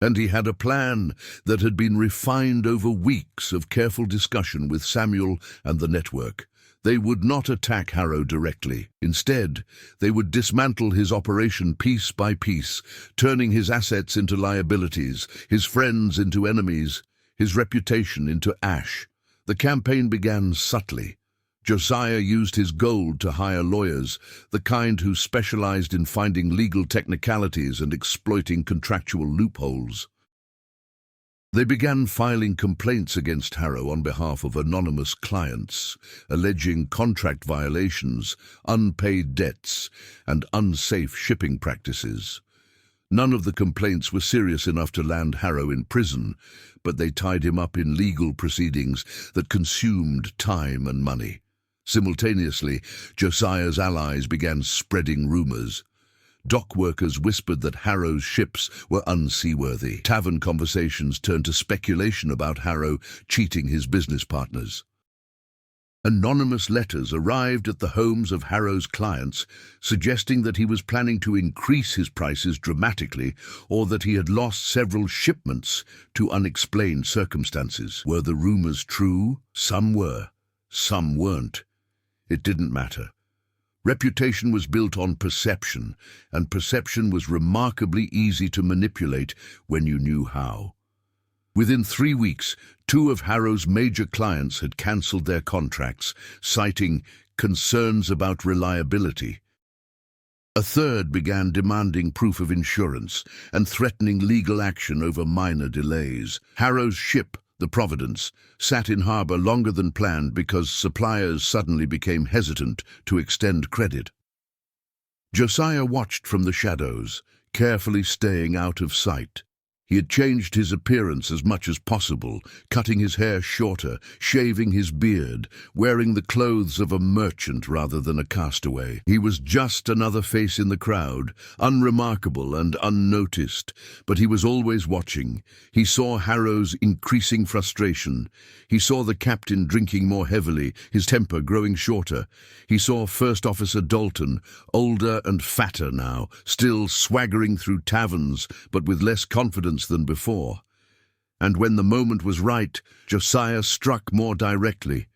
[SPEAKER 1] And he had a plan that had been refined over weeks of careful discussion with Samuel and the network. They would not attack Harrow directly. Instead, they would dismantle his operation piece by piece, turning his assets into liabilities, his friends into enemies, his reputation into ash. The campaign began subtly. Josiah used his gold to hire lawyers, the kind who specialized in finding legal technicalities and exploiting contractual loopholes. They began filing complaints against Harrow on behalf of anonymous clients, alleging contract violations, unpaid debts, and unsafe shipping practices. None of the complaints were serious enough to land Harrow in prison, but they tied him up in legal proceedings that consumed time and money. Simultaneously, Josiah's allies began spreading rumors. Dock workers whispered that Harrow's ships were unseaworthy. Tavern conversations turned to speculation about Harrow cheating his business partners. Anonymous letters arrived at the homes of Harrow's clients, suggesting that he was planning to increase his prices dramatically or that he had lost several shipments to unexplained circumstances. Were the rumors true? Some were, some weren't. It didn't matter. Reputation was built on perception, and perception was remarkably easy to manipulate when you knew how. Within 3 weeks, 2 of Harrow's major clients had cancelled their contracts, citing concerns about reliability. A third began demanding proof of insurance and threatening legal action over minor delays. Harrow's ship, the Providence, sat in harbour longer than planned because suppliers suddenly became hesitant to extend credit. Josiah watched from the shadows, carefully staying out of sight. He had changed his appearance as much as possible, cutting his hair shorter, shaving his beard, wearing the clothes of a merchant rather than a castaway. He was just another face in the crowd, unremarkable and unnoticed, but he was always watching. He saw Harrow's increasing frustration. He saw the captain drinking more heavily, his temper growing shorter. He saw First Officer Dalton, older and fatter now, still swaggering through taverns, but with less confidence than before. And when the moment was right, Josiah struck more directly.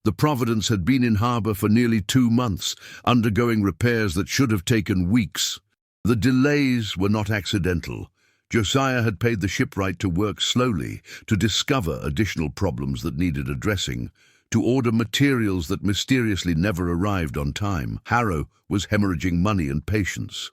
[SPEAKER 1] The Providence had been in harbour for nearly 2 months, undergoing repairs that should have taken weeks. The delays were not accidental. Josiah had paid the shipwright to work slowly, to discover additional problems that needed addressing, to order materials that mysteriously never arrived on time. Harrow was hemorrhaging money and patience.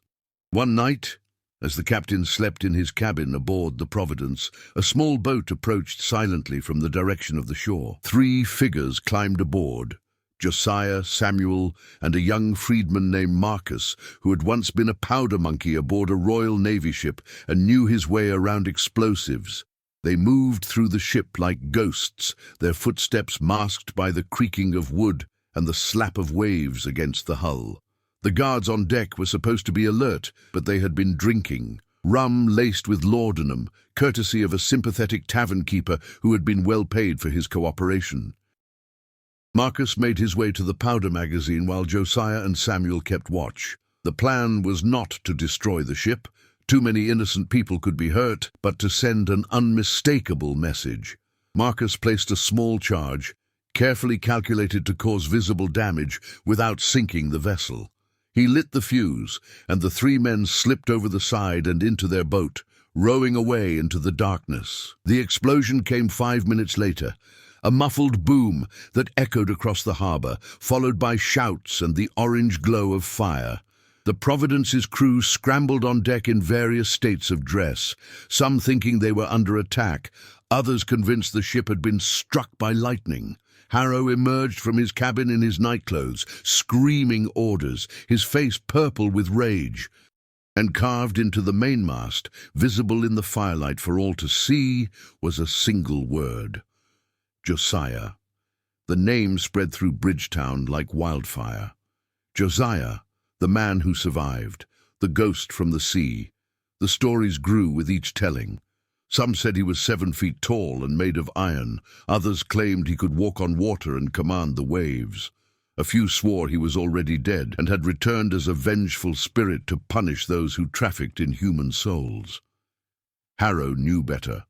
[SPEAKER 1] One night, as the captain slept in his cabin aboard the Providence, a small boat approached silently from the direction of the shore. 3 figures climbed aboard: Josiah, Samuel, and a young freedman named Marcus, who had once been a powder monkey aboard a Royal Navy ship and knew his way around explosives. They moved through the ship like ghosts, their footsteps masked by the creaking of wood and the slap of waves against the hull. The guards on deck were supposed to be alert, but they had been drinking, rum laced with laudanum, courtesy of a sympathetic tavern keeper who had been well paid for his cooperation. Marcus made his way to the powder magazine while Josiah and Samuel kept watch. The plan was not to destroy the ship. Too many innocent people could be hurt, but to send an unmistakable message. Marcus placed a small charge, carefully calculated to cause visible damage without sinking the vessel. He lit the fuse, and the 3 men slipped over the side and into their boat, rowing away into the darkness. The explosion came 5 minutes later, a muffled boom that echoed across the harbour, followed by shouts and the orange glow of fire. The Providence's crew scrambled on deck in various states of dress, some thinking they were under attack, others convinced the ship had been struck by lightning. Harrow emerged from his cabin in his nightclothes, screaming orders, his face purple with rage. And carved into the mainmast, visible in the firelight for all to see, was a single word: Josiah. The name spread through Bridgetown like wildfire. Josiah, the man who survived, the ghost from the sea. The stories grew with each telling. Some said he was 7 feet tall and made of iron. Others claimed he could walk on water and command the waves. A few swore he was already dead and had returned as a vengeful spirit to punish those who trafficked in human souls. Harrow knew better.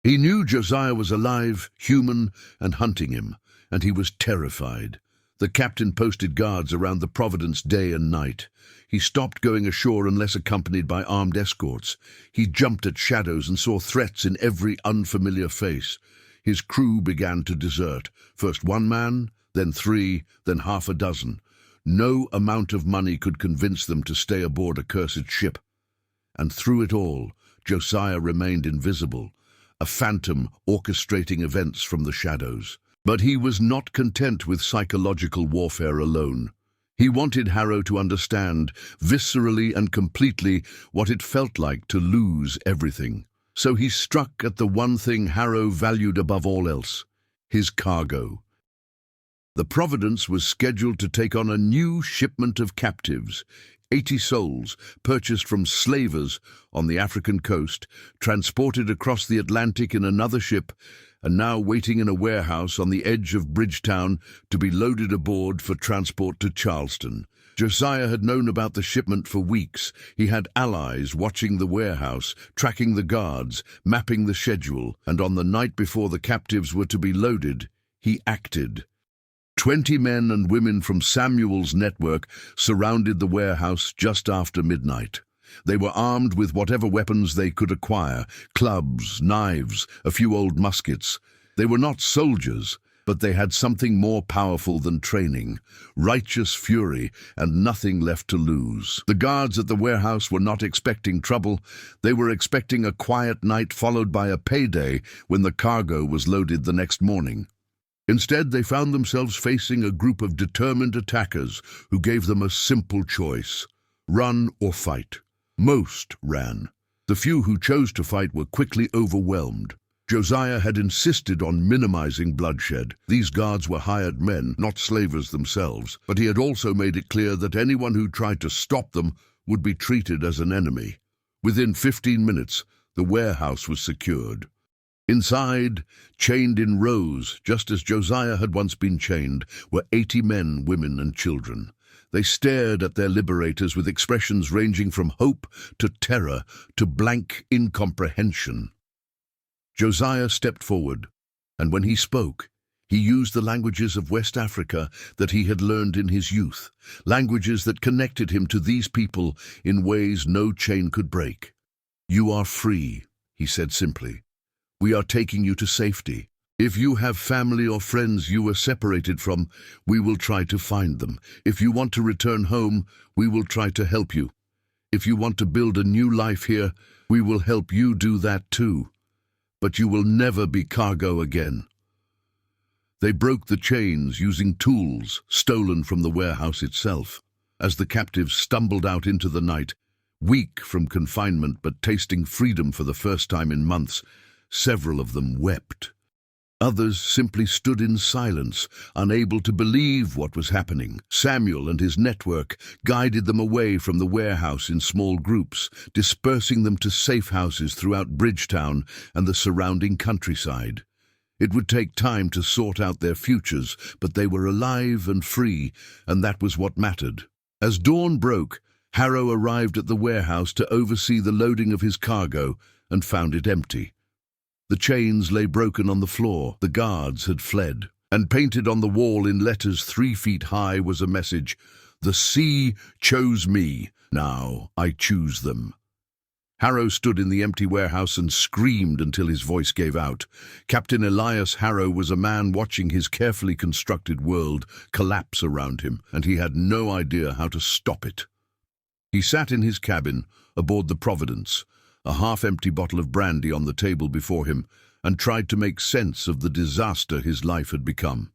[SPEAKER 1] He knew Josiah was alive, human, and hunting him, and he was terrified. The captain posted guards around the Providence day and night. He stopped going ashore unless accompanied by armed escorts. He jumped at shadows and saw threats in every unfamiliar face. His crew began to desert. First one man, then 3, then half a dozen. No amount of money could convince them to stay aboard a cursed ship. And through it all, Josiah remained invisible, a phantom orchestrating events from the shadows. But he was not content with psychological warfare alone. He wanted Harrow to understand, viscerally and completely, what it felt like to lose everything. So he struck at the one thing Harrow valued above all else, his cargo. The Providence was scheduled to take on a new shipment of captives, 80 souls purchased from slavers on the African coast, transported across the Atlantic in another ship, and now waiting in a warehouse on the edge of Bridgetown to be loaded aboard for transport to Charleston. Josiah had known about the shipment for weeks. He had allies watching the warehouse, tracking the guards, mapping the schedule, and on the night before the captives were to be loaded, he acted. 20 men and women from Samuel's network surrounded the warehouse just after midnight. They were armed with whatever weapons they could acquire, clubs, knives, a few old muskets. They were not soldiers, but they had something more powerful than training, righteous fury, and nothing left to lose. The guards at the warehouse were not expecting trouble. They were expecting a quiet night followed by a payday when the cargo was loaded the next morning. Instead, they found themselves facing a group of determined attackers who gave them a simple choice: run or fight. Most ran. The few who chose to fight were quickly overwhelmed. Josiah had insisted on minimizing bloodshed. These guards were hired men, not slavers themselves, but he had also made it clear that anyone who tried to stop them would be treated as an enemy. Within 15 minutes, the warehouse was secured. Inside, chained in rows, just as Josiah had once been chained, were 80 men, women, and children. They stared at their liberators with expressions ranging from hope to terror to blank incomprehension. Josiah stepped forward, and when he spoke, he used the languages of West Africa that he had learned in his youth, languages that connected him to these people in ways no chain could break. "You are free," he said simply. "We are taking you to safety. If you have family or friends you were separated from, we will try to find them. If you want to return home, we will try to help you. If you want to build a new life here, we will help you do that too. But you will never be cargo again." They broke the chains using tools stolen from the warehouse itself. As the captives stumbled out into the night, weak from confinement but tasting freedom for the first time in months, several of them wept. Others simply stood in silence, unable to believe what was happening. Samuel and his network guided them away from the warehouse in small groups, dispersing them to safe houses throughout Bridgetown and the surrounding countryside. It would take time to sort out their futures, but they were alive and free, and that was what mattered. As dawn broke, Harrow arrived at the warehouse to oversee the loading of his cargo and found it empty. The chains lay broken on the floor. The guards had fled. And painted on the wall in letters 3 feet high was a message: "The sea chose me. Now I choose them." Harrow stood in the empty warehouse and screamed until his voice gave out. Captain Elias Harrow was a man watching his carefully constructed world collapse around him, and he had no idea how to stop it. He sat in his cabin aboard the Providence, a half-empty bottle of brandy on the table before him, and tried to make sense of the disaster his life had become.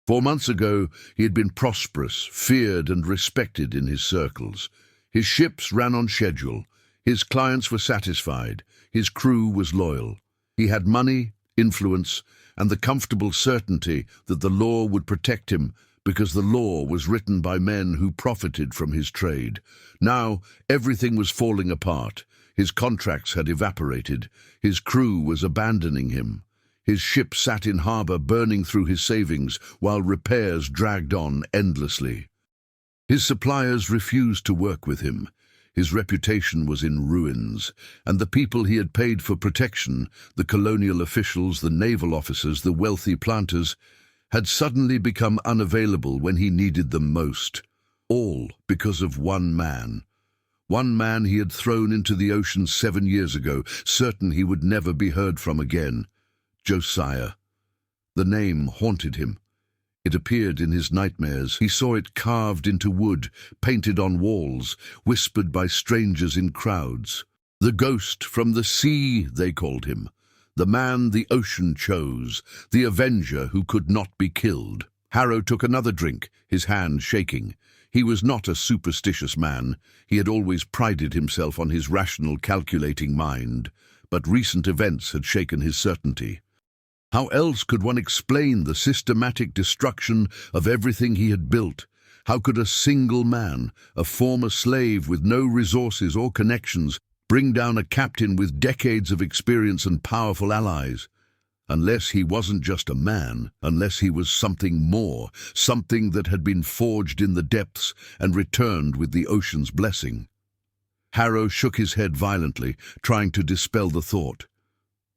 [SPEAKER 1] 4 months ago, he had been prosperous, feared and respected in his circles. His ships ran on schedule. His clients were satisfied. His crew was loyal. He had money, influence, and the comfortable certainty that the law would protect him because the law was written by men who profited from his trade. Now, everything was falling apart. His contracts had evaporated. His crew was abandoning him. His ship sat in harbor burning through his savings while repairs dragged on endlessly. His suppliers refused to work with him. His reputation was in ruins, and the people he had paid for protection, the colonial officials, the naval officers, the wealthy planters, had suddenly become unavailable when he needed them most. All because of one man. One man he had thrown into the ocean 7 years ago, certain he would never be heard from again. Josiah. The name haunted him. It appeared in his nightmares. He saw it carved into wood, painted on walls, whispered by strangers in crowds. The ghost from the sea, they called him. The man the ocean chose, the avenger who could not be killed. Harrow took another drink, his hand shaking. He was not a superstitious man. He had always prided himself on his rational, calculating mind. But recent events had shaken his certainty. How else could one explain the systematic destruction of everything he had built? How could a single man, a former slave with no resources or connections, bring down a captain with decades of experience and powerful allies? Unless he wasn't just a man, unless he was something more, something that had been forged in the depths and returned with the ocean's blessing. Harrow shook his head violently, trying to dispel the thought.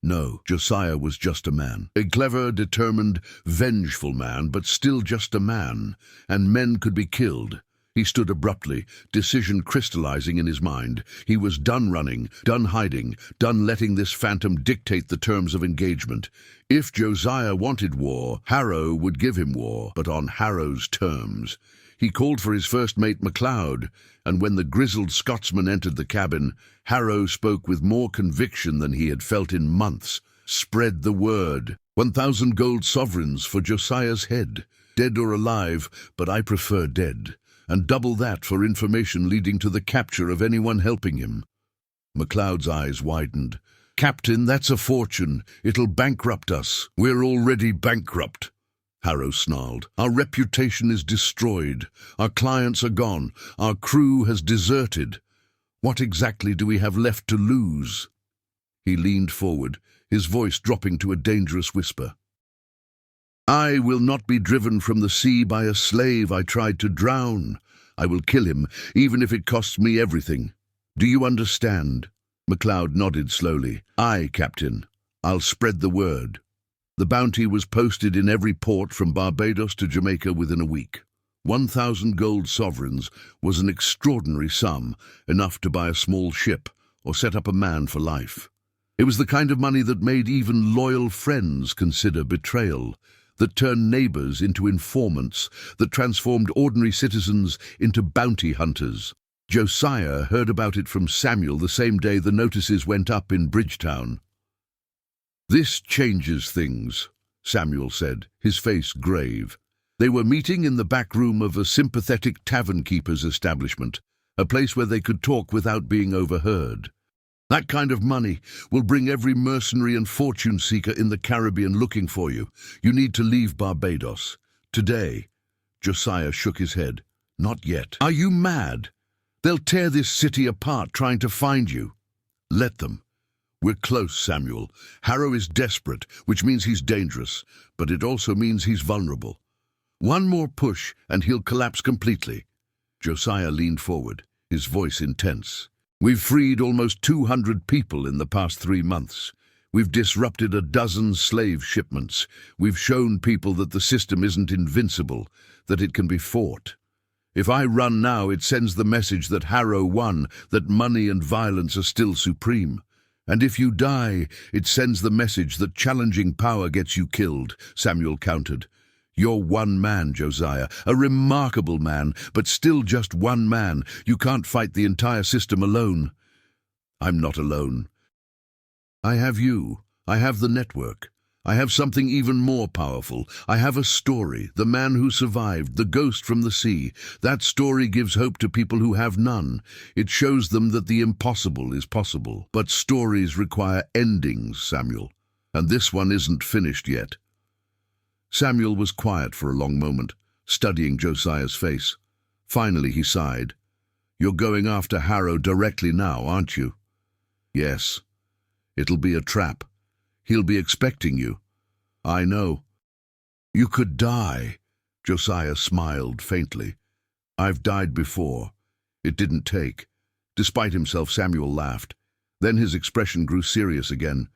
[SPEAKER 1] No, Josiah was just a man. A clever, determined, vengeful man, but still just a man, and men could be killed. He stood abruptly, decision crystallizing in his mind. He was done running, done hiding, done letting this phantom dictate the terms of engagement. If Josiah wanted war, Harrow would give him war, but on Harrow's terms. He called for his first mate MacLeod, and when the grizzled Scotsman entered the cabin, Harrow spoke with more conviction than he had felt in months. Spread the word. 1,000 gold sovereigns for Josiah's head. Dead or alive, but I prefer dead. And double that for information leading to the capture of anyone helping him. MacLeod's eyes widened. Captain, that's a fortune. It'll bankrupt us. We're already bankrupt. Harrow snarled. Our reputation is destroyed. Our clients are gone. Our crew has deserted. What exactly do we have left to lose? He leaned forward, his voice dropping to a dangerous whisper. I will not be driven from the sea by a slave I tried to drown. I will kill him, even if it costs me everything. Do you understand? MacLeod nodded slowly. Aye, Captain. I'll spread the word. The bounty was posted in every port from Barbados to Jamaica within a week. 1,000 gold sovereigns was an extraordinary sum, enough to buy a small ship or set up a man for life. It was the kind of money that made even loyal friends consider betrayal, that turned neighbors into informants, that transformed ordinary citizens into bounty hunters. Josiah heard about it from Samuel the same day the notices went up in Bridgetown. This changes things, Samuel said, his face grave. They were meeting in the back room of a sympathetic tavern-keeper's establishment, a place where they could talk without being overheard. That kind of money will bring every mercenary and fortune-seeker in the Caribbean looking for you. You need to leave Barbados. Today. Josiah shook his head. Not yet. Are you mad? They'll tear this city apart trying to find you. Let them. We're close, Samuel. Harrow is desperate, which means he's dangerous, but it also means he's vulnerable. One more push and he'll collapse completely. Josiah leaned forward, his voice intense. We've freed almost 200 people in the past 3 months. We've disrupted a dozen slave shipments. We've shown people that the system isn't invincible, that it can be fought. If I run now, it sends the message that Harrow won, that money and violence are still supreme. And if you die, it sends the message that challenging power gets you killed, Samuel countered. You're one man, Josiah, a remarkable man, but still just one man. You can't fight the entire system alone. I'm not alone. I have you. I have the network. I have something even more powerful. I have a story, the man who survived, the ghost from the sea. That story gives hope to people who have none. It shows them that the impossible is possible. But stories require endings, Samuel. And this one isn't finished yet. Samuel was quiet for a long moment, studying Josiah's face. Finally he sighed. You're going after Harrow directly now, aren't you? Yes, it'll be a trap. He'll be expecting you. I know. You could die. Josiah smiled faintly. I've died before. It didn't take. Despite himself, Samuel laughed. Then his expression grew serious again.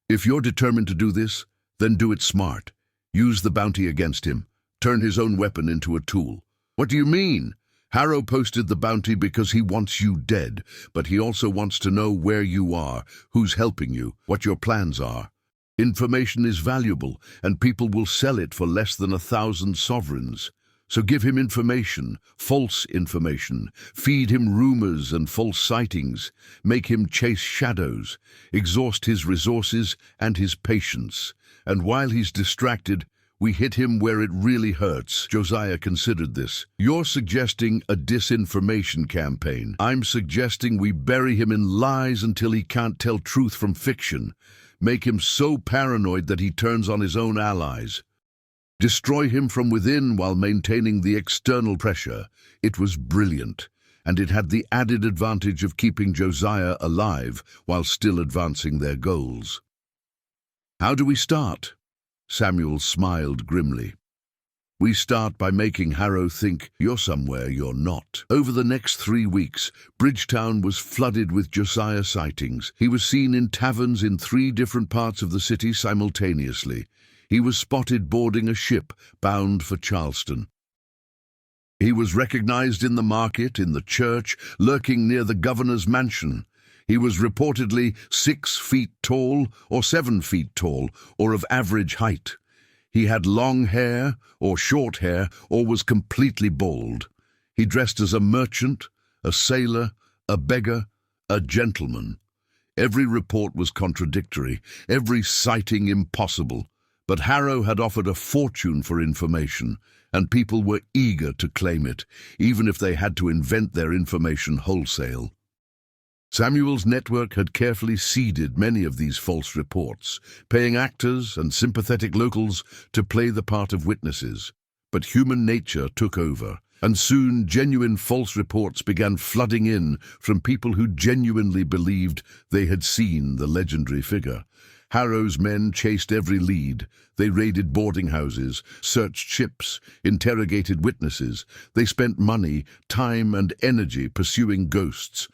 [SPEAKER 1] If you're determined to do this, then do it smart. Use the bounty against him. Turn his own weapon into a tool. What do you mean? Harrow posted the bounty because he wants you dead, but he also wants to know where you are, who's helping you, what your plans are. Information is valuable, and people will sell it for less than 1,000 sovereigns. So give him information, false information. Feed him rumors and false sightings. Make him chase shadows. Exhaust his resources and his patience. And while he's distracted, we hit him where it really hurts. Josiah considered this. You're suggesting a disinformation campaign. I'm suggesting we bury him in lies until he can't tell truth from fiction. Make him so paranoid that he turns on his own allies. Destroy him from within while maintaining the external pressure. It was brilliant, and it had the added advantage of keeping Josiah alive while still advancing their goals. How do we start? Samuel smiled grimly. We start by making Harrow think you're somewhere you're not. Over the next 3 weeks, Bridgetown was flooded with Josiah sightings. He was seen in taverns in 3 different parts of the city simultaneously. He was spotted boarding a ship bound for Charleston. He was recognized in the market, in the church, lurking near the governor's mansion. He was reportedly 6 feet tall or 7 feet tall, or of average height. He had long hair or short hair, or was completely bald. He dressed as a merchant, a sailor, a beggar, a gentleman. Every report was contradictory, every sighting impossible. But Harrow had offered a fortune for information, and people were eager to claim it, even if they had to invent their information wholesale. Samuel's network had carefully seeded many of these false reports, paying actors and sympathetic locals to play the part of witnesses. But human nature took over, and soon genuine false reports began flooding in from people who genuinely believed they had seen the legendary figure. Harrow's men chased every lead. They raided boarding houses, searched ships, interrogated witnesses. They spent money, time, and energy pursuing ghosts.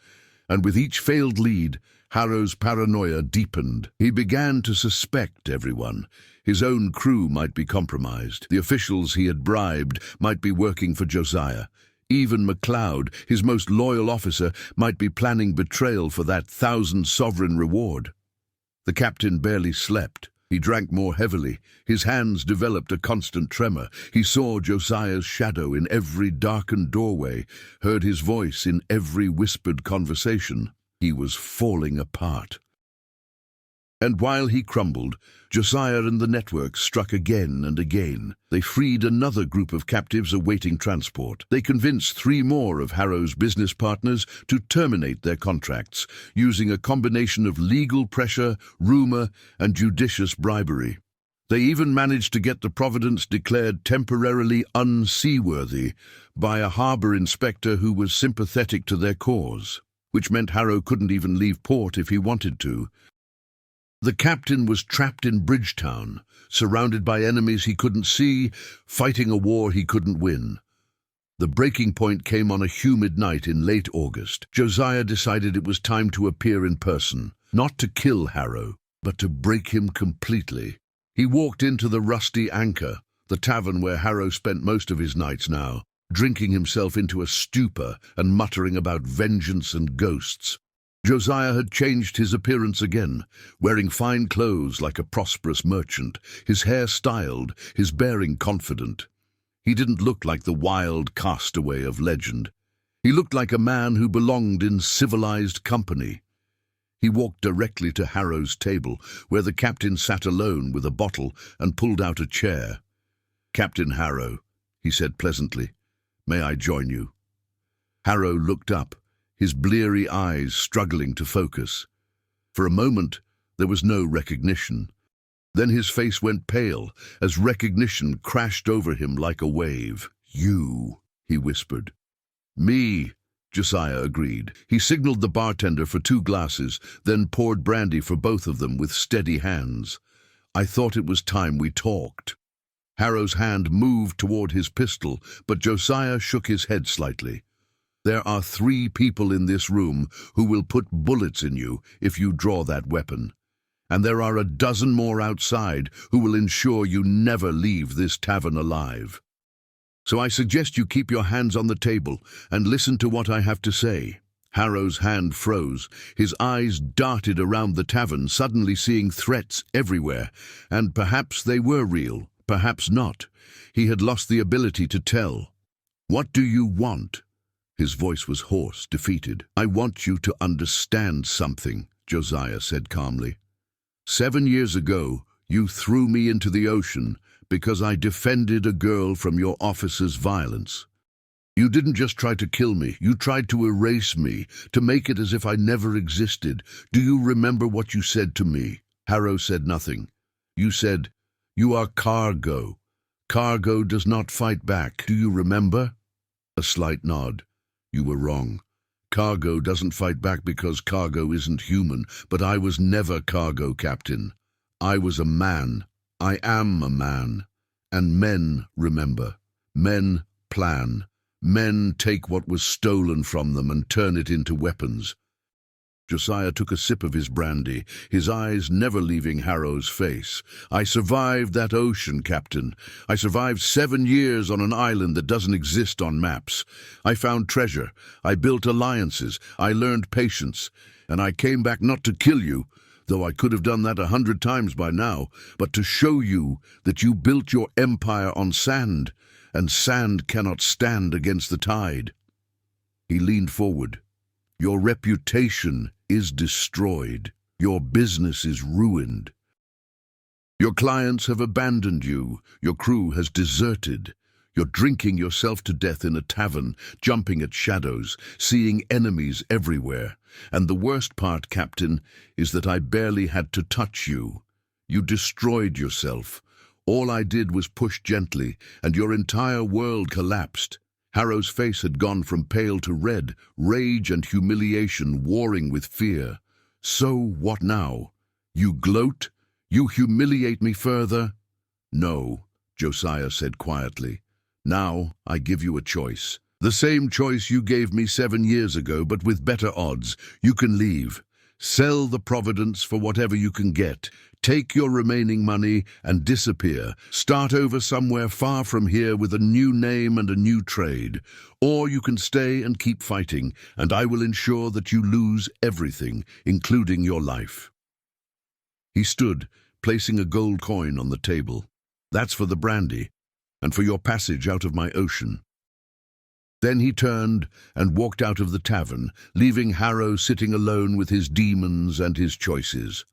[SPEAKER 1] And with each failed lead, Harrow's paranoia deepened. He began to suspect everyone. His own crew might be compromised. The officials he had bribed might be working for Josiah. Even MacLeod, his most loyal officer, might be planning betrayal for that 1,000 sovereign reward. The captain barely slept. He drank more heavily. His hands developed a constant tremor. He saw Josiah's shadow in every darkened doorway, heard his voice in every whispered conversation. He was falling apart. And while he crumbled, Josiah and the network struck again and again. They freed another group of captives awaiting transport. They convinced 3 more of Harrow's business partners to terminate their contracts, using a combination of legal pressure, rumor, and judicious bribery. They even managed to get the Providence declared temporarily unseaworthy by a harbor inspector who was sympathetic to their cause, which meant Harrow couldn't even leave port if he wanted to. The captain was trapped in Bridgetown, surrounded by enemies he couldn't see, fighting a war he couldn't win. The breaking point came on a humid night in late August. Josiah decided it was time to appear in person, not to kill Harrow, but to break him completely. He walked into the Rusty Anchor, the tavern where Harrow spent most of his nights now, drinking himself into a stupor and muttering about vengeance and ghosts. Josiah had changed his appearance again, wearing fine clothes like a prosperous merchant, his hair styled, his bearing confident. He didn't look like the wild castaway of legend. He looked like a man who belonged in civilized company. He walked directly to Harrow's table, where the captain sat alone with a bottle and pulled out a chair. "Captain Harrow," he said pleasantly, "may I join you?" Harrow looked up, his bleary eyes struggling to focus. For a moment, there was no recognition. Then his face went pale as recognition crashed over him like a wave. "You," he whispered. "Me," Josiah agreed. He signaled the bartender for 2 glasses, then poured brandy for both of them with steady hands. I thought it was time we talked. Harrow's hand moved toward his pistol, but Josiah shook his head slightly. There are 3 people in this room who will put bullets in you if you draw that weapon. And there are a dozen more outside who will ensure you never leave this tavern alive. So I suggest you keep your hands on the table and listen to what I have to say. Harrow's hand froze. His eyes darted around the tavern, suddenly seeing threats everywhere. And perhaps they were real, perhaps not. He had lost the ability to tell. "What do you want?" His voice was hoarse, defeated. "I want you to understand something," Josiah said calmly. 7 years ago, you threw me into the ocean because I defended a girl from your officer's violence. You didn't just try to kill me, you tried to erase me, to make it as if I never existed. Do you remember what you said to me? Harrow said nothing. You said, "You are cargo. Cargo does not fight back. Do you remember?" A slight nod. "You were wrong. Cargo doesn't fight back because cargo isn't human, but I was never cargo, Captain. I was a man. I am a man. And men remember. Men plan. Men take what was stolen from them and turn it into weapons." Josiah took a sip of his brandy, his eyes never leaving Harrow's face. "I survived that ocean, Captain. I survived 7 years on an island that doesn't exist on maps. I found treasure. I built alliances. I learned patience. And I came back not to kill you, though I could have done that 100 times by now, but to show you that you built your empire on sand, and sand cannot stand against the tide." He leaned forward. "Your reputation is destroyed. Your business is ruined. Your clients have abandoned you. Your crew has deserted. You're drinking yourself to death in a tavern, jumping at shadows, seeing enemies everywhere. And the worst part, Captain, is that I barely had to touch you. You destroyed yourself. All I did was push gently, and your entire world collapsed." Harrow's face had gone from pale to red, rage and humiliation warring with fear. "So what now? You gloat? You humiliate me further?" "No," Josiah said quietly. "Now I give you a choice. The same choice you gave me 7 years ago, but with better odds. You can leave. Sell the Providence for whatever you can get. Take your remaining money and disappear. Start over somewhere far from here with a new name and a new trade. Or you can stay and keep fighting, and I will ensure that you lose everything, including your life." He stood, placing a gold coin on the table. "That's for the brandy, and for your passage out of my ocean." Then he turned and walked out of the tavern, leaving Harrow sitting alone with his demons and his choices.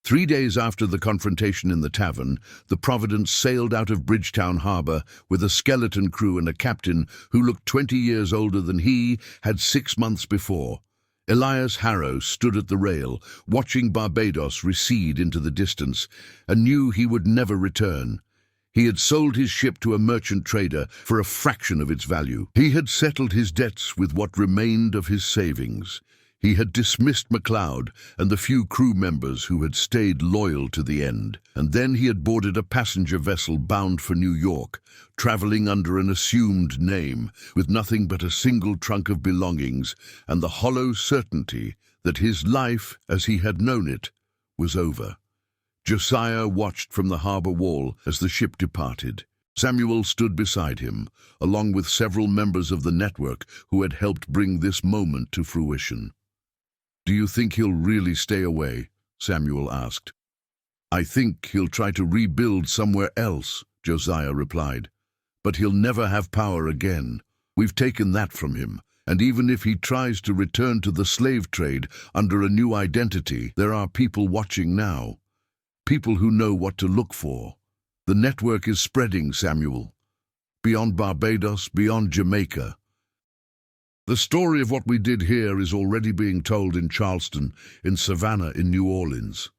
[SPEAKER 1] 3 days after the confrontation in the tavern, the Providence sailed out of Bridgetown Harbor with a skeleton crew and a captain who looked 20 years older than he had 6 months before. Elias Harrow stood at the rail, watching Barbados recede into the distance, and knew he would never return. He had sold his ship to a merchant trader for a fraction of its value. He had settled his debts with what remained of his savings. He had dismissed MacLeod and the few crew members who had stayed loyal to the end. And then he had boarded a passenger vessel bound for New York, traveling under an assumed name, with nothing but a single trunk of belongings and the hollow certainty that his life, as he had known it, was over. Josiah watched from the harbor wall as the ship departed. Samuel stood beside him, along with several members of the network who had helped bring this moment to fruition. "Do you think he'll really stay away?" Samuel asked. "I think he'll try to rebuild somewhere else," Josiah replied. "But he'll never have power again. We've taken that from him. And even if he tries to return to the slave trade under a new identity, there are people watching now. People who know what to look for. The network is spreading, Samuel. Beyond Barbados, beyond Jamaica. The story of what we did here is already being told in Charleston, in Savannah, in New Orleans."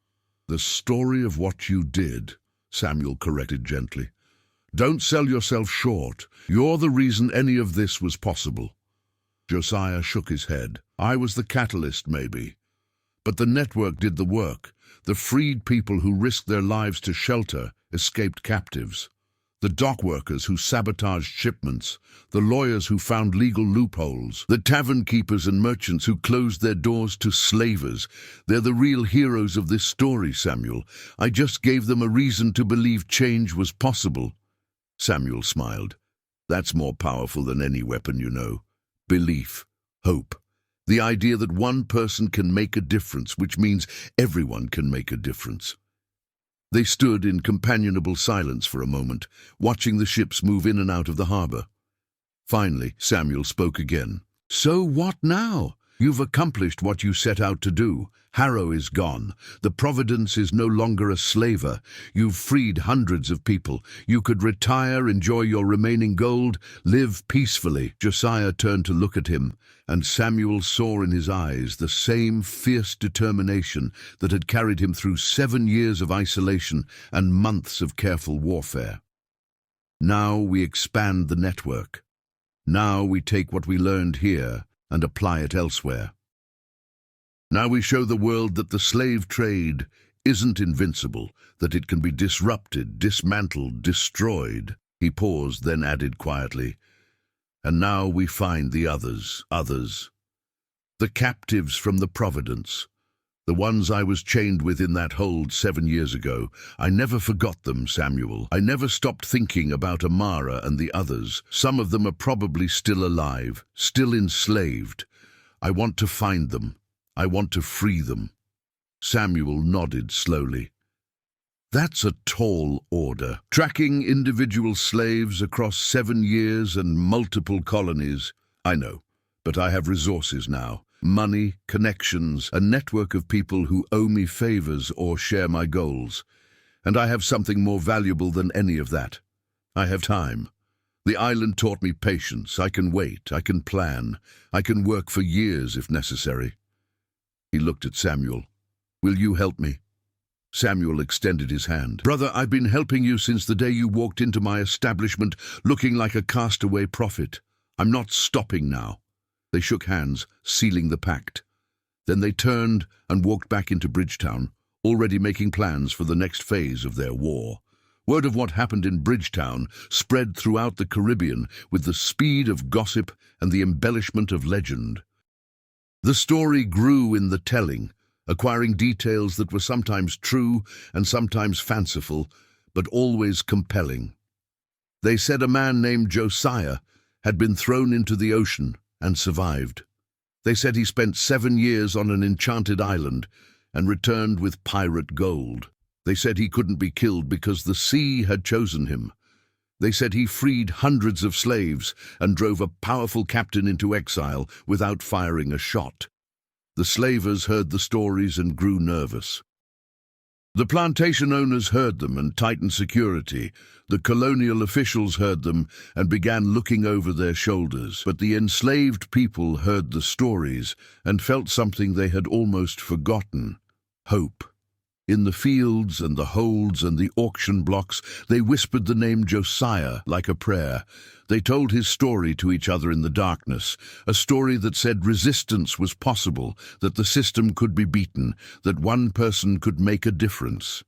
[SPEAKER 1] "The story of what you did," Samuel corrected gently. "Don't sell yourself short. You're the reason any of this was possible." Josiah shook his head. I was the catalyst, maybe. But the network did the work. The freed people who risked their lives to shelter escaped captives. The dock workers who sabotaged shipments, the lawyers who found legal loopholes, the tavern keepers and merchants who closed their doors to slavers. They're the real heroes of this story, Samuel. I just gave them a reason to believe change was possible. Samuel smiled. That's more powerful than any weapon, you know. Belief, hope. The idea that one person can make a difference, which means everyone can make a difference. They stood in companionable silence for a moment, watching the ships move in and out of the harbor. Finally, Samuel spoke again. So what now? You've accomplished what you set out to do. Harrow is gone. The Providence is no longer a slaver. You've freed hundreds of people. You could retire, enjoy your remaining gold, live peacefully. Josiah turned to look at him, and Samuel saw in his eyes the same fierce determination that had carried him through 7 years of isolation and months of careful warfare. Now we expand the network. Now we take what we learned here and apply it elsewhere. Now we show the world that the slave trade isn't invincible, that it can be disrupted, dismantled, destroyed. He paused, then added quietly, and now we find the others. The captives from the Providence, the ones I was chained with in that hold 7 years ago. I never forgot them, Samuel. I never stopped thinking about Amara and the others. Some of them are probably still alive, still enslaved. I want to find them. I want to free them. Samuel nodded slowly. That's a tall order. Tracking individual slaves across 7 years and multiple colonies. I know, but I have resources now. Money, connections, a network of people who owe me favors or share my goals. And I have something more valuable than any of that. I have time. The island taught me patience. I can wait. I can plan. I can work for years if necessary. He looked at Samuel. Will you help me? Samuel extended his hand. Brother, I've been helping you since the day you walked into my establishment looking like a castaway prophet. I'm not stopping now. They shook hands, sealing the pact. Then they turned and walked back into Bridgetown, already making plans for the next phase of their war. Word of what happened in Bridgetown spread throughout the Caribbean with the speed of gossip and the embellishment of legend. The story grew in the telling, acquiring details that were sometimes true and sometimes fanciful, but always compelling. They said a man named Josiah had been thrown into the ocean and survived. They said he spent 7 years on an enchanted island and returned with pirate gold. They said he couldn't be killed because the sea had chosen him. They said he freed hundreds of slaves and drove a powerful captain into exile without firing a shot. The slavers heard the stories and grew nervous. The plantation owners heard them and tightened security. The colonial officials heard them and began looking over their shoulders. But the enslaved people heard the stories and felt something they had almost forgotten: hope. In the fields and the holds and the auction blocks, they whispered the name Josiah like a prayer. They told his story to each other in the darkness, a story that said resistance was possible, that the system could be beaten, that one person could make a difference.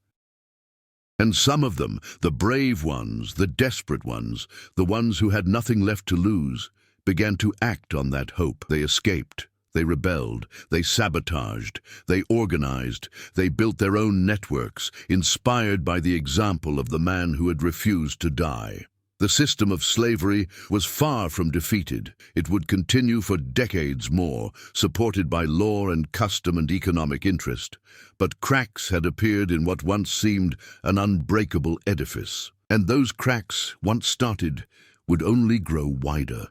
[SPEAKER 1] And some of them, the brave ones, the desperate ones, the ones who had nothing left to lose, began to act on that hope. They escaped. They rebelled, they sabotaged, they organized, they built their own networks, inspired by the example of the man who had refused to die. The system of slavery was far from defeated. It would continue for decades more, supported by law and custom and economic interest. But cracks had appeared in what once seemed an unbreakable edifice. And those cracks, once started, would only grow wider.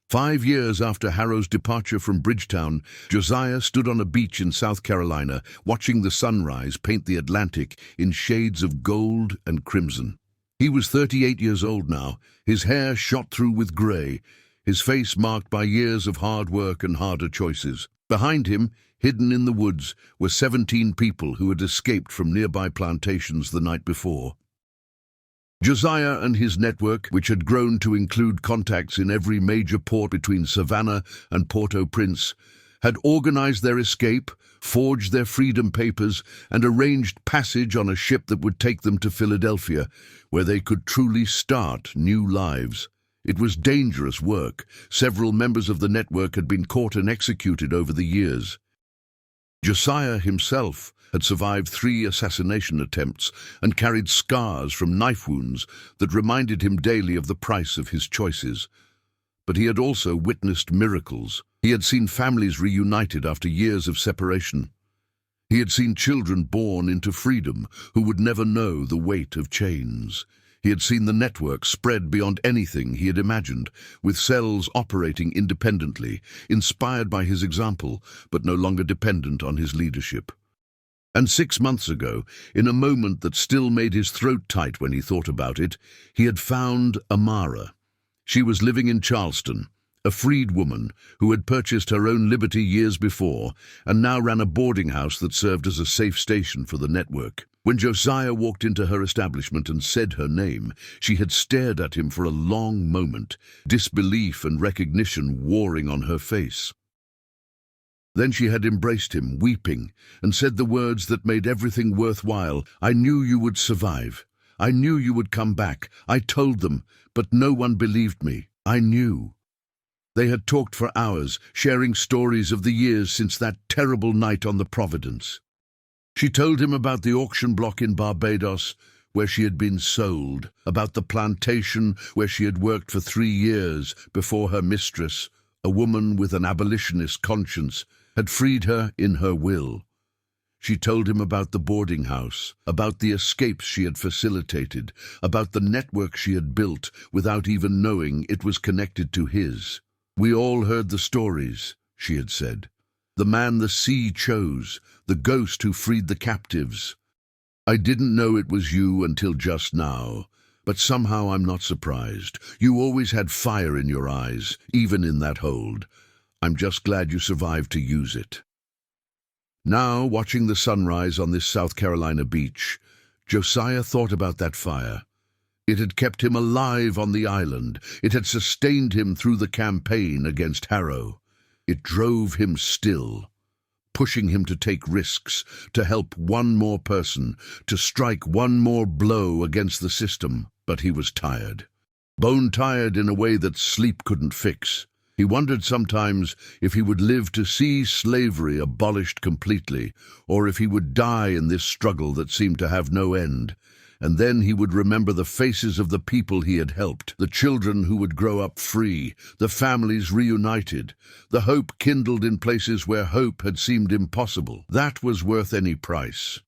[SPEAKER 1] 5 years after Harrow's departure from Bridgetown, Josiah stood on a beach in South Carolina, watching the sunrise paint the Atlantic in shades of gold and crimson. He was 38 years old now, his hair shot through with gray, his face marked by years of hard work and harder choices. Behind him, hidden in the woods, were 17 people who had escaped from nearby plantations the night before. Josiah and his network, which had grown to include contacts in every major port between Savannah and Port-au-Prince, had organized their escape, forged their freedom papers, and arranged passage on a ship that would take them to Philadelphia, where they could truly start new lives. It was dangerous work. Several members of the network had been caught and executed over the years. Josiah himself had survived 3 assassination attempts and carried scars from knife wounds that reminded him daily of the price of his choices. But he had also witnessed miracles. He had seen families reunited after years of separation. He had seen children born into freedom who would never know the weight of chains. He had seen the network spread beyond anything he had imagined, with cells operating independently, inspired by his example, but no longer dependent on his leadership. And 6 months ago, in a moment that still made his throat tight when he thought about it, he had found Amara. She was living in Charleston, a freed woman who had purchased her own liberty years before and now ran a boarding house that served as a safe station for the network. When Josiah walked into her establishment and said her name, she had stared at him for a long moment, disbelief and recognition warring on her face. Then she had embraced him, weeping, and said the words that made everything worthwhile. "I knew you would survive. I knew you would come back. I told them, but no one believed me. I knew." They had talked for hours, sharing stories of the years since that terrible night on the Providence. She told him about the auction block in Barbados, where she had been sold, about the plantation where she had worked for 3 years before her mistress, a woman with an abolitionist conscience, had freed her in her will. She told him about the boarding house, about the escapes she had facilitated, about the network she had built without even knowing it was connected to his. "We all heard the stories," she had said. "The man the sea chose, the ghost who freed the captives. I didn't know it was you until just now, but somehow I'm not surprised. You always had fire in your eyes, even in that hold. I'm just glad you survived to use it." Now, watching the sunrise on this South Carolina beach, Josiah thought about that fire. It had kept him alive on the island. It had sustained him through the campaign against Harrow. It drove him still, pushing him to take risks, to help one more person, to strike one more blow against the system. But he was tired. Bone-tired in a way that sleep couldn't fix. He wondered sometimes if he would live to see slavery abolished completely, or if he would die in this struggle that seemed to have no end. And then he would remember the faces of the people he had helped, the children who would grow up free, the families reunited, the hope kindled in places where hope had seemed impossible. That was worth any price.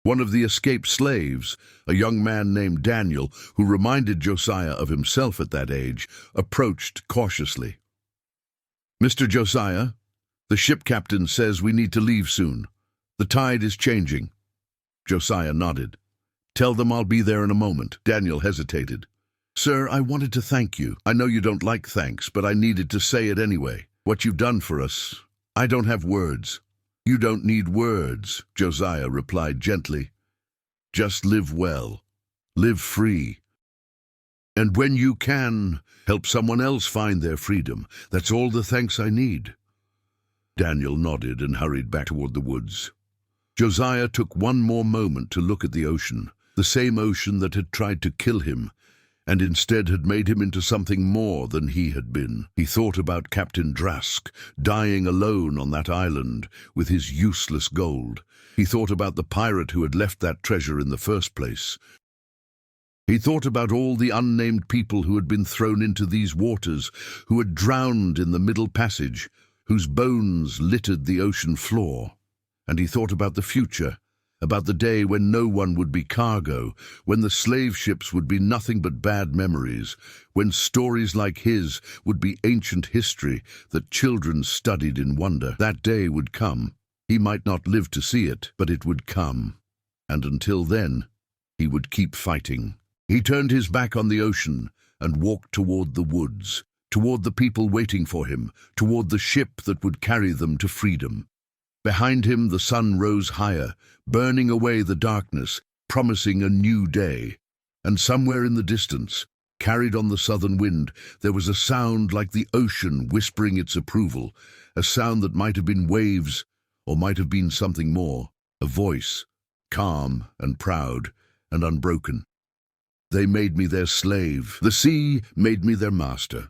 [SPEAKER 1] One of the escaped slaves, a young man named Daniel, who reminded Josiah of himself at that age, approached cautiously. "Mr. Josiah, the ship captain says we need to leave soon. The tide is changing." Josiah nodded. "Tell them I'll be there in a moment." Daniel hesitated. "Sir, I wanted to thank you. I know you don't like thanks, but I needed to say it anyway. What you've done for us, I don't have words." "You don't need words," Josiah replied gently. "Just live well. Live free. And when you can, help someone else find their freedom. That's all the thanks I need." Daniel nodded and hurried back toward the woods. Josiah took one more moment to look at the ocean, the same ocean that had tried to kill him, and instead had made him into something more than he had been. He thought about Captain Drask, dying alone on that island with his useless gold. He thought about the pirate who had left that treasure in the first place. He thought about all the unnamed people who had been thrown into these waters, who had drowned in the Middle Passage, whose bones littered the ocean floor. And he thought about the future, about the day when no one would be cargo, when the slave ships would be nothing but bad memories, when stories like his would be ancient history that children studied in wonder. That day would come. He might not live to see it, but it would come. And until then, he would keep fighting. He turned his back on the ocean and walked toward the woods, toward the people waiting for him, toward the ship that would carry them to freedom. Behind him the sun rose higher, burning away the darkness, promising a new day. And somewhere in the distance, carried on the southern wind, there was a sound like the ocean whispering its approval, a sound that might have been waves or might have been something more, a voice, calm and proud and unbroken. They made me their slave. The sea made me their master.